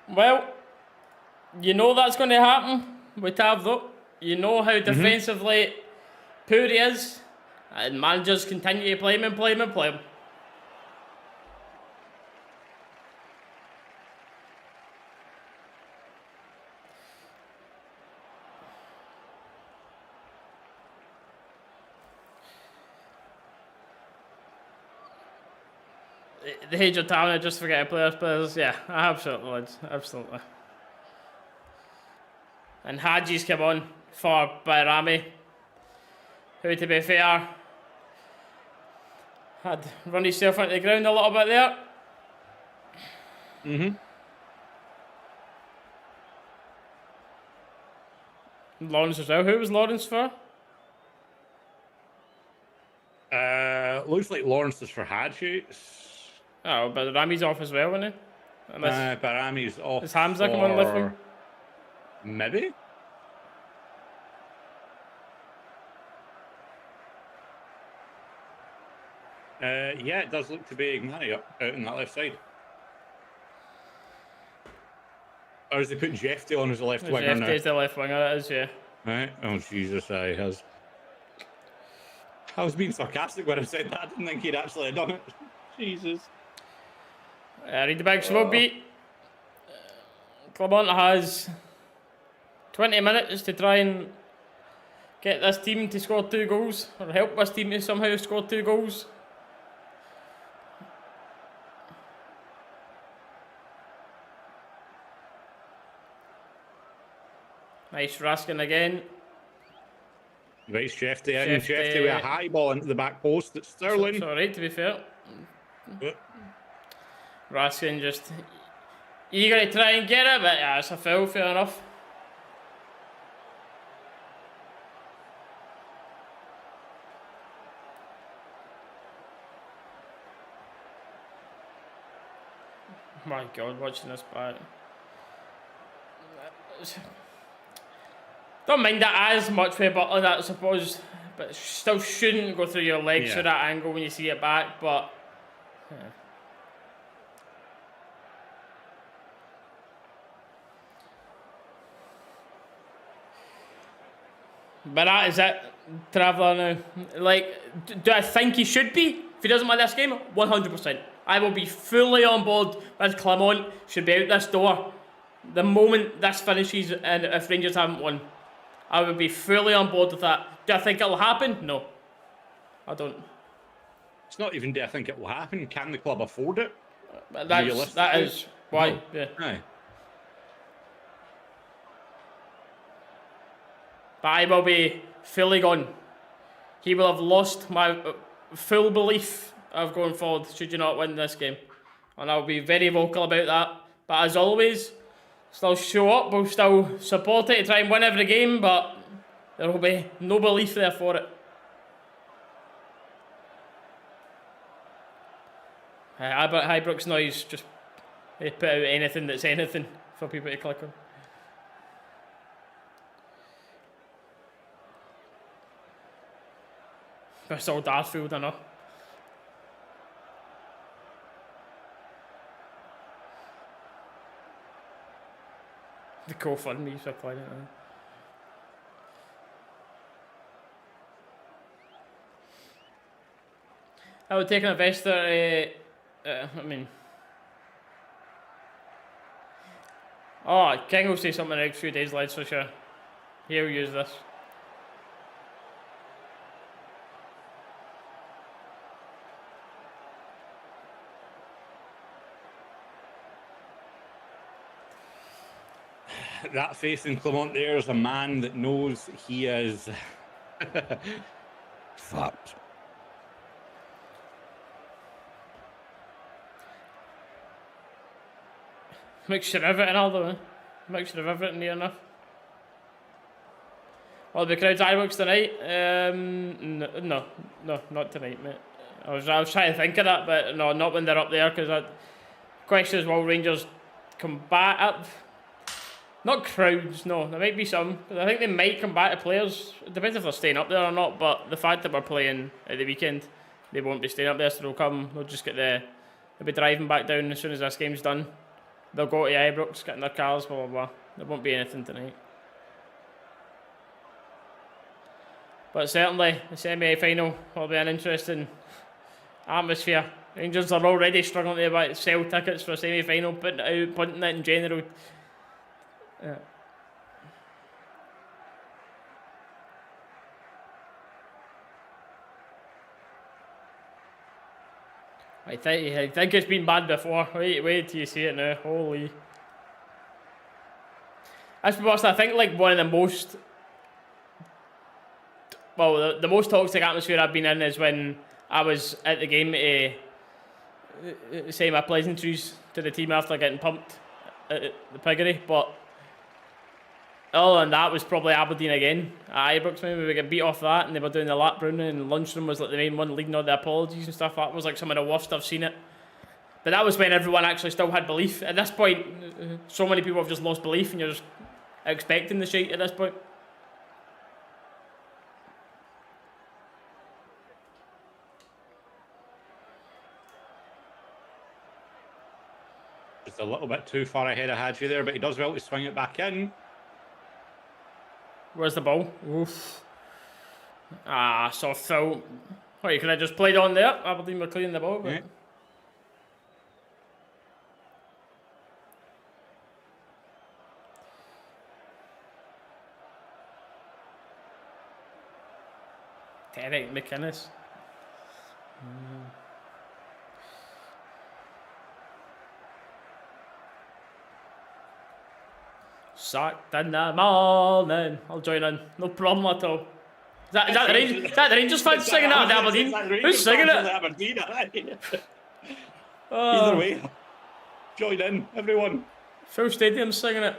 Well, you know that's going to happen with Tav, though. You know how defensively poor he is, and managers continue to play him and play him and play him. The age of talent, just forget players. Yeah, absolutely, lads, absolutely. And Hadji's come on for Bayrami, who, to be fair, Had run himself into the ground a little bit there. Lawrence as well. Who was Lawrence for? Looks like Lawrence is for Hadshoots. Oh, but Rami's off as well, isn't he? Barami's off. Is Hamza come on left wing? Maybe. Yeah, it does look to be Ignani out on that left side. Or is he putting Jeffy on as a left winger now? Jeffy's the left winger, it is, yeah. Right. Oh, Jesus, I was being sarcastic when I said that. I didn't think he'd actually done it. Jesus. Read the big slow beat. Clermont has 20 minutes to try and get this team to score 2 goals, or help this team to somehow score 2 goals. Nice Raskin again. Nice Shefty in. Shefty with a high ball into the back post. It's Sterling. It's alright, to be fair. Raskin just eager to try and get it, but yeah, it's a foul, fair enough. My God, watching this back. Don't mind that as much for Butland, I suppose, but it still shouldn't go through your legs through that angle when you see it back, but... Yeah. But that is it, Traveller now. Like, do I think he should be? If he doesn't win this game, 100%. I will be fully on board with Clermont should be out this door the moment this finishes, and if Rangers haven't won. I would be fully on board with that. Do I think it'll happen? No. I don't. It's not even do I think it will happen. Can the club afford it? That is why. No. Yeah. Aye. But I will be fully gone. He will have lost my full belief of going forward should you not win this game. And I'll be very vocal about that. But as always, still show up, we'll still support it to try and win every game, but there will be no belief there for it. Highbrook's noise, just put out anything that's anything for people to click on. It's all Darfield, I know. The GoFundMe for playing it now. I would take an investor, I mean... Oh, King will say something in the next few days, lads, for sure. He'll use this. That face in Clermont there is a man that knows he is fucked. Mixture of everything, Aldo, eh? Mixture of everything near enough. Will the crowd's Ibrox tonight? No, not tonight, mate. I was trying to think of that, but no, not when they're up there, because the question is, will Rangers combat up? Not crowds, no. There might be some. I think they might come back to players. It depends if they're staying up there or not, but the fact that we're playing at the weekend, they won't be staying up there, so they'll come. They'll just they'll be driving back down as soon as this game's done. They'll go to Ibrox, get in their cars, blah, blah, blah. There won't be anything tonight. But certainly, the semi-final will be an interesting atmosphere. Rangers are already struggling to sell tickets for a semi-final, putting it in general. Yeah. I think it's been bad before. Wait till you see it now. Holy. That's because I think like one of the most... Well, the most toxic atmosphere I've been in is when I was at the game to say my pleasantries to the team after getting pumped at the piggery, but other than that was probably Aberdeen again at Ibrox. Maybe we got beat off that, and they were doing the lap round, and lunchroom was like the main one leading all the apologies and stuff. That was like some of the worst I've seen it. But that was when everyone actually still had belief. At this point, so many people have just lost belief, and you're just expecting the shite at this point. Just a little bit too far ahead of Hadji there, but he does well to swing it back in. Where's the ball? Oof. Ah, soft foul. Wait, could I just played on there? Aberdeen were clearing the ball. But... Yeah. Derek McInnes. Sacked in the morning. I'll join in. No problem at all. Is that the Rangers fans singing that at Aberdeen? Who's singing it? Aberdeen, Either way, join in, everyone. Full stadium singing it.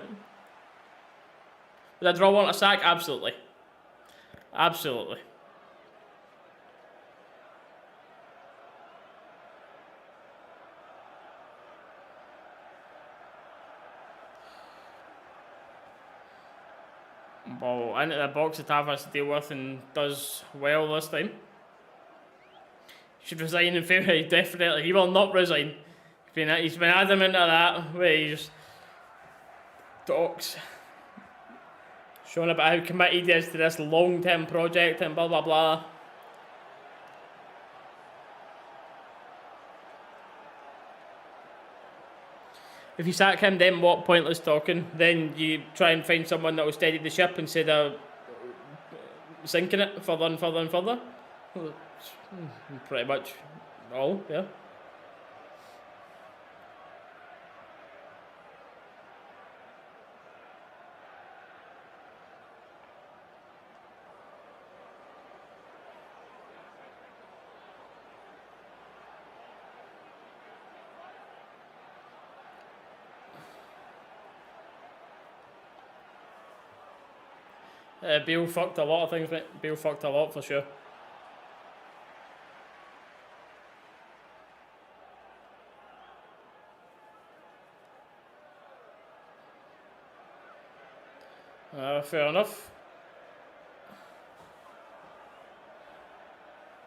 Did I draw one a sack? Absolutely. Absolutely. Ball into the box that Tav has to deal with and does well this time. He should resign in favour. Definitely, he will not resign. He's been adamant of that, where he just talks, showing about how committed he is to this long-term project and blah blah blah. If you sack him, then what pointless talking? Then you try and find someone that will steady the ship instead of sinking it further and further and further. Pretty much all, yeah. Beale fucked a lot of things, mate. Beale fucked a lot for sure. Fair enough.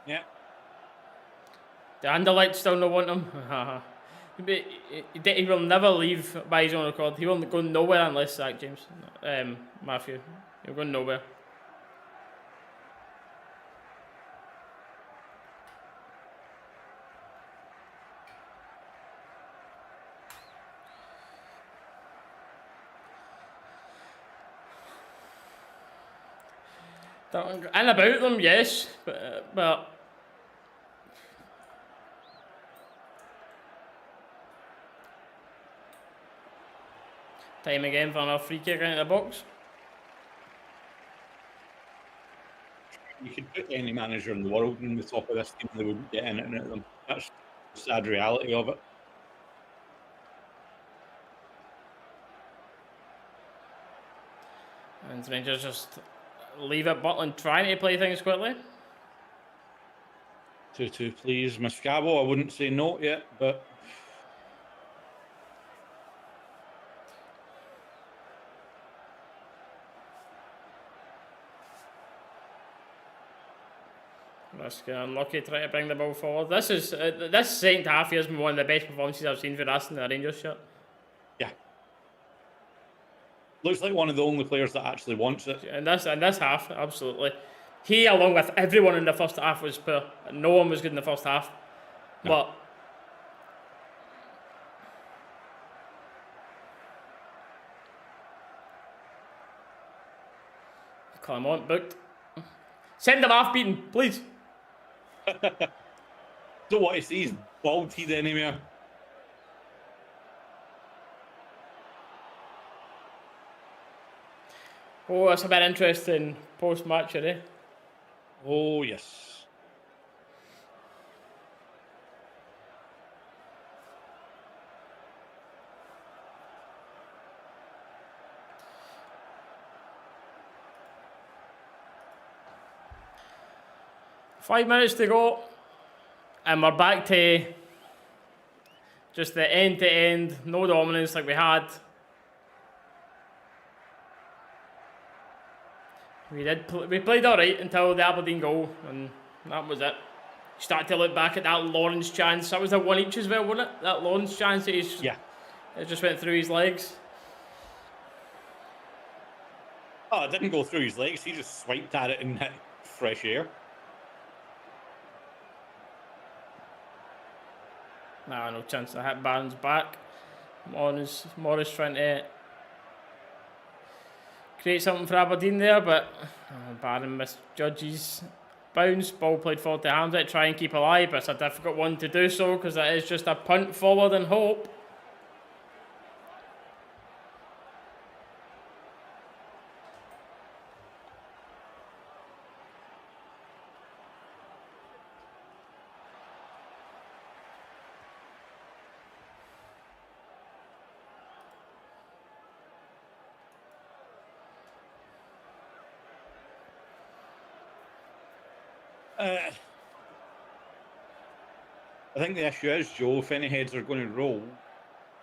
Yeah. The Anderlecht still not want him. He will never leave by his own accord. He will go nowhere unless Zach James, Matthew. He'll go nowhere. And about them, yes, but time again for another free kick into the box. You could put any manager in the world in the top of this team, they wouldn't get in it at them. That's the sad reality of it. And Rangers just leave it, Butland trying to play things quickly. 2-2, please. Mascabo, I wouldn't say no yet, but... That's unlucky trying to bring the ball forward. This second half here has been one of the best performances I've seen for us in the Rangers shirt. Yeah. Looks like one of the only players that actually wants it. And this half, absolutely. He, along with everyone in the first half, was poor. No one was good in the first half. No. But Clermont booked. Send him off, Beaton, please. Don't want to see his bald head anymore. Oh, that's a bit interesting post-match, eh? Oh, yes. 5 minutes to go. And we're back to just the end-to-end, no dominance like we had. We played alright until the Aberdeen goal, and that was it. Started to look back at that Lawrence chance. That was a one each as well, wasn't it? That Lawrence chance, it just went through his legs. Oh, it didn't go through his legs. He just swiped at it and hit fresh air. Nah, no chance to hit Barron's back. Morris trying to create something for Aberdeen there, but Barron misjudges bounce. Ball played forward to Hamza to try and keep alive, but it's a difficult one to do so because it is just a punt forward and hope. I think the issue is, Joe, if any heads are going to roll,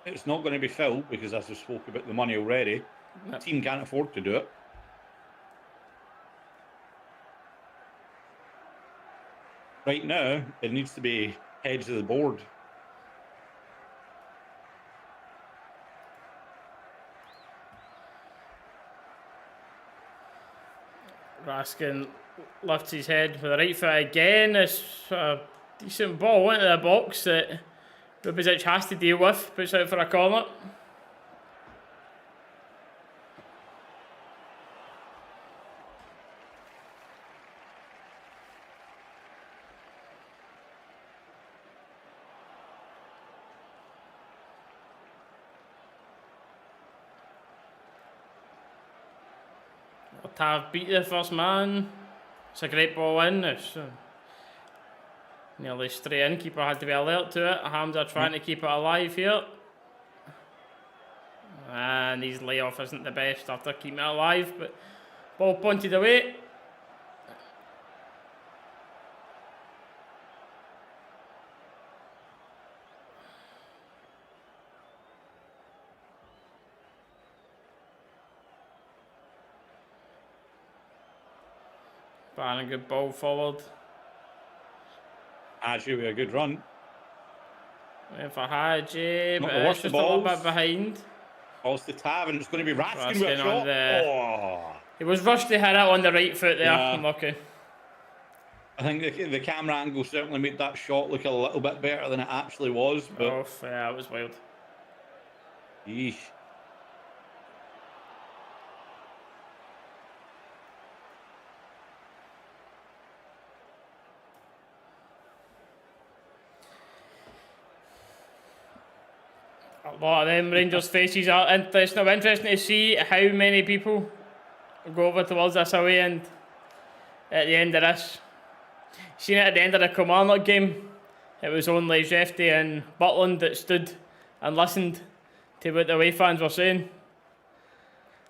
it's not going to be filled because, as we spoke about the money already, the team can't afford to do it. Right now, it needs to be heads of the board. Raskin lifts his head with the right foot again. It's a decent ball into the box that Rubizic has to deal with. Puts out for a corner. Tav beat the first man. It's a great ball in. It's nearly straight in. Keeper had to be alert to it. Hamza trying to keep it alive here. And his layoff isn't the best after keeping it alive, but ball punted away. Barron, a good ball forward. Hadji with a good run. Waiting for Hadji, but the it's just a little bit behind. Balls to Tav, and it's going to be Raskin with a shot. He was rushed to hit it on the right foot there. Yeah. Unlucky. I think the camera angle certainly made that shot look a little bit better than it actually was. But yeah, it was wild. Yeesh. A lot of them Rangers faces are interesting. It'll be interesting to see how many people go over towards this away end at the end of this. Seen it at the end of the Kilmarnock game. It was only Jeffy and Butland that stood and listened to what the away fans were saying.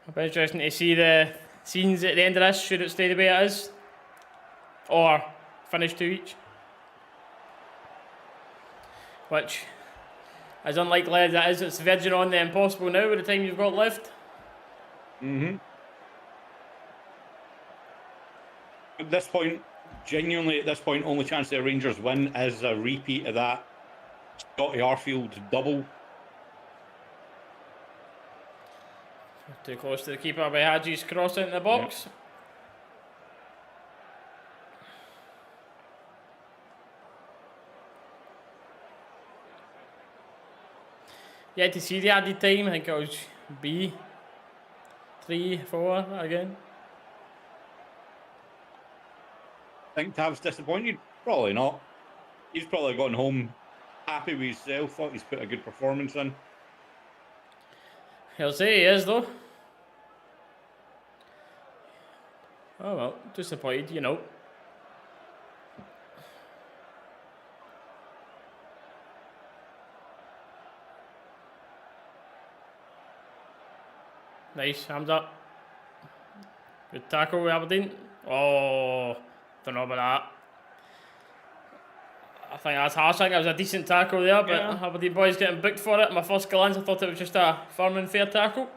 It'll be interesting to see the scenes at the end of this, should it stay the way it is, or finish 2 each. Which, as unlikely as it is, it's verging on the impossible now with the time you've got left. At this point, genuinely at this point, only chance the Rangers win is a repeat of that Scotty Arfield double. Too close to the keeper by Hadji's cross into the box. Yeah, to see the added time, I think it was B. 3, 4 again. Think Tav's disappointed? Probably not. He's probably gone home happy with himself, thought he's put a good performance in. He'll say he is though. Oh well, disappointed, you know. Nice, hands up. Good tackle with Aberdeen. Oh, don't know about that. think that's harsh. I think it was a decent tackle there, but Aberdeen boys getting booked for it. My first glance, I thought it was just a firm and fair tackle.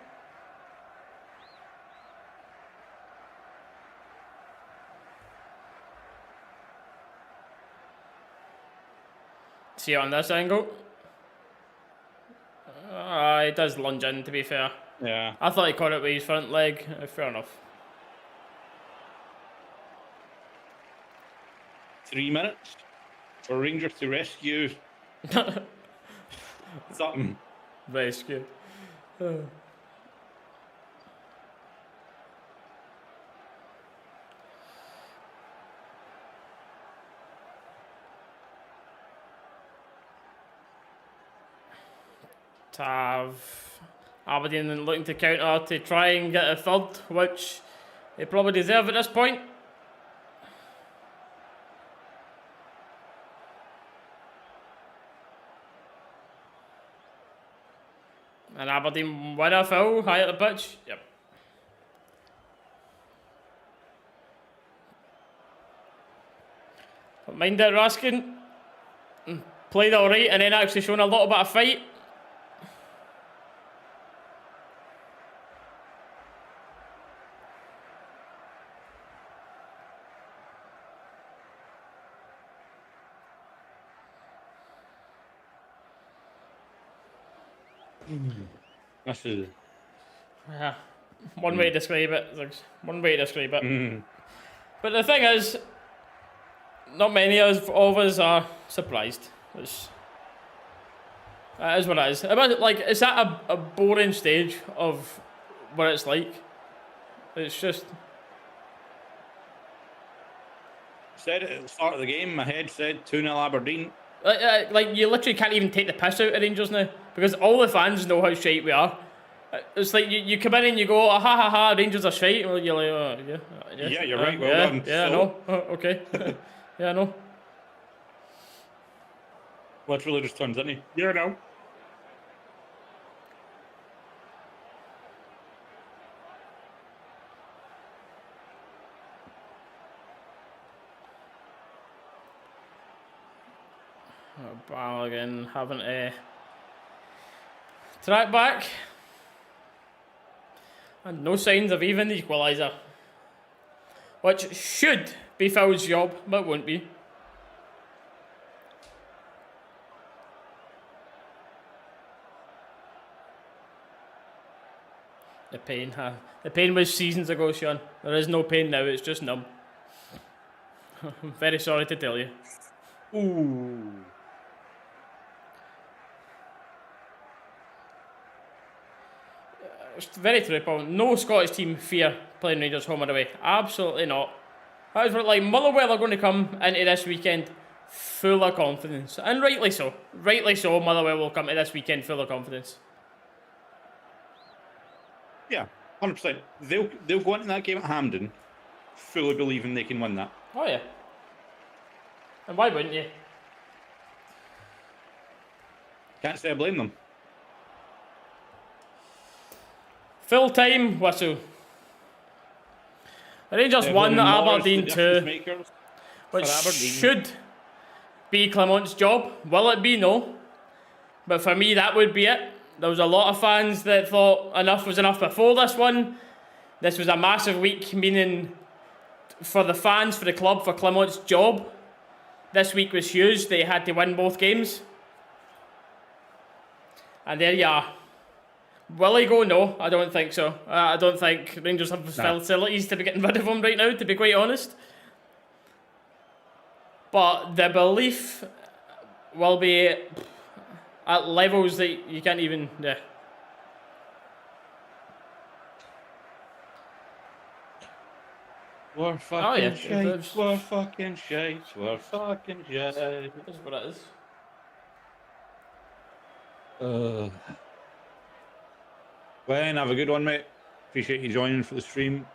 See it on this angle. He does lunge in, to be fair. Yeah. I thought he caught it with his front leg. Fair enough. 3 minutes for Rangers to rescue something. Rescue. Have Aberdeen looking to counter to try and get a third, which they probably deserve at this point. And Aberdeen win a foul high at the pitch. Yep. Don't mind it, Raskin. Played alright and then actually shown a little bit of fight. This is... Yeah, one way to describe it. There's one way to describe it. But the thing is, not many of us are surprised. That is what it is. Like, it's at a boring stage of what it's like. It's just... Said it at the start of the game, my head said 2-0 Aberdeen. Like, you literally can't even take the piss out of Rangers now, because all the fans know how shite we are. It's like you come in and you go, ha ha ha, Rangers are shite. Well, you're like, yeah, you're right, well done. Yeah, so. I know. Okay. Yeah, I know. Literally just turns, isn't he? Yeah, no. Balogun having to track back. And no signs of even the equaliser. Which should be Phil's job, but won't be. The pain, huh? The pain was seasons ago, Sean. There is no pain now, it's just numb. I'm very sorry to tell you. Ooh. It's very true, Paul. No Scottish team fear playing Rangers home and away. Absolutely not. That is what, like, Motherwell are going to come into this weekend full of confidence. And rightly so. Rightly so, Motherwell will come to this weekend full of confidence. Yeah, 100%. They'll go into that game at Hampden fully believing they can win that. Oh, yeah. And why wouldn't you? Can't say I blame them. Full time whistle. The Rangers won, Aberdeen 2, which should be Clement's job. Will it be? No. But for me, that would be it. There was a lot of fans that thought enough was enough before this one. This was a massive week, meaning for the fans, for the club, for Clement's job. This week was huge. They had to win both games. And there you are. Will he go? No, I don't think so. I don't think Rangers have facilities to be getting rid of him right now, to be quite honest. But the belief will be at levels that you can't even... Yeah. We're fucking shite. We're fucking shite. We're fucking shite. That's what it is. Glenn, have a good one, mate. Appreciate you joining for the stream.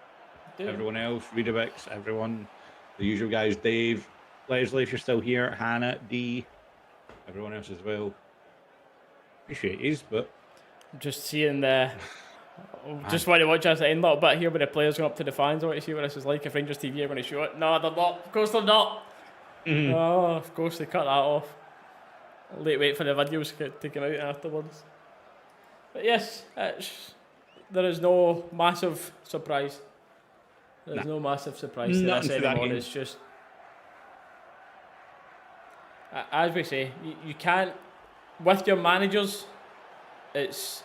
Dude. Everyone else, Redabix, everyone, the usual guys, Dave, Leslie, if you're still here, Hannah, D, everyone else as well. Appreciate yous, but... Just seeing the... Just want to watch us end a little bit here with the players going up to the fans. I want to see what this is like if Rangers TV are going to show it. No, they're not. Of course they're not. Oh, of course they cut that off. Wait for the videos to come out afterwards. But yes, there is no massive surprise. There's no massive surprise to this anymore. It's just, as we say, you can't, with your managers, if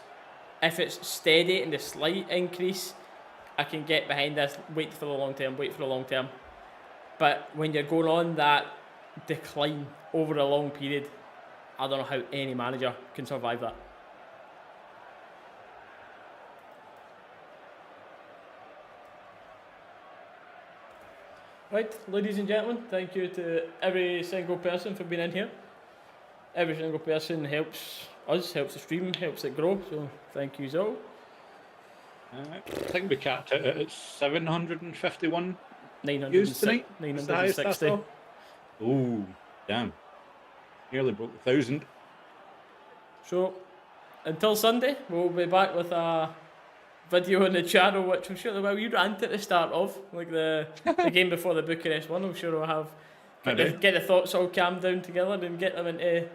it's steady and a slight increase, I can get behind this, wait for the long term. But when you're going on that decline over a long period, I don't know how any manager can survive that. Right, ladies and gentlemen, thank you to every single person for being in here. Every single person helps us, helps the stream, helps it grow, so thank you all. I think we capped it at 751 views tonight. 960. Oh, damn. Nearly broke 1,000. So, until Sunday, we'll be back with a video on the channel, which I'm sure, well, you rant at the start of, like the game before the Bucharest one. I'm sure we'll have get the thoughts all calmed down together and get them into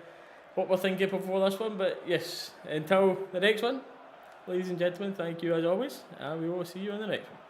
what we're thinking before this one. But yes, until the next one, ladies and gentlemen, thank you as always, and we will see you on the next one.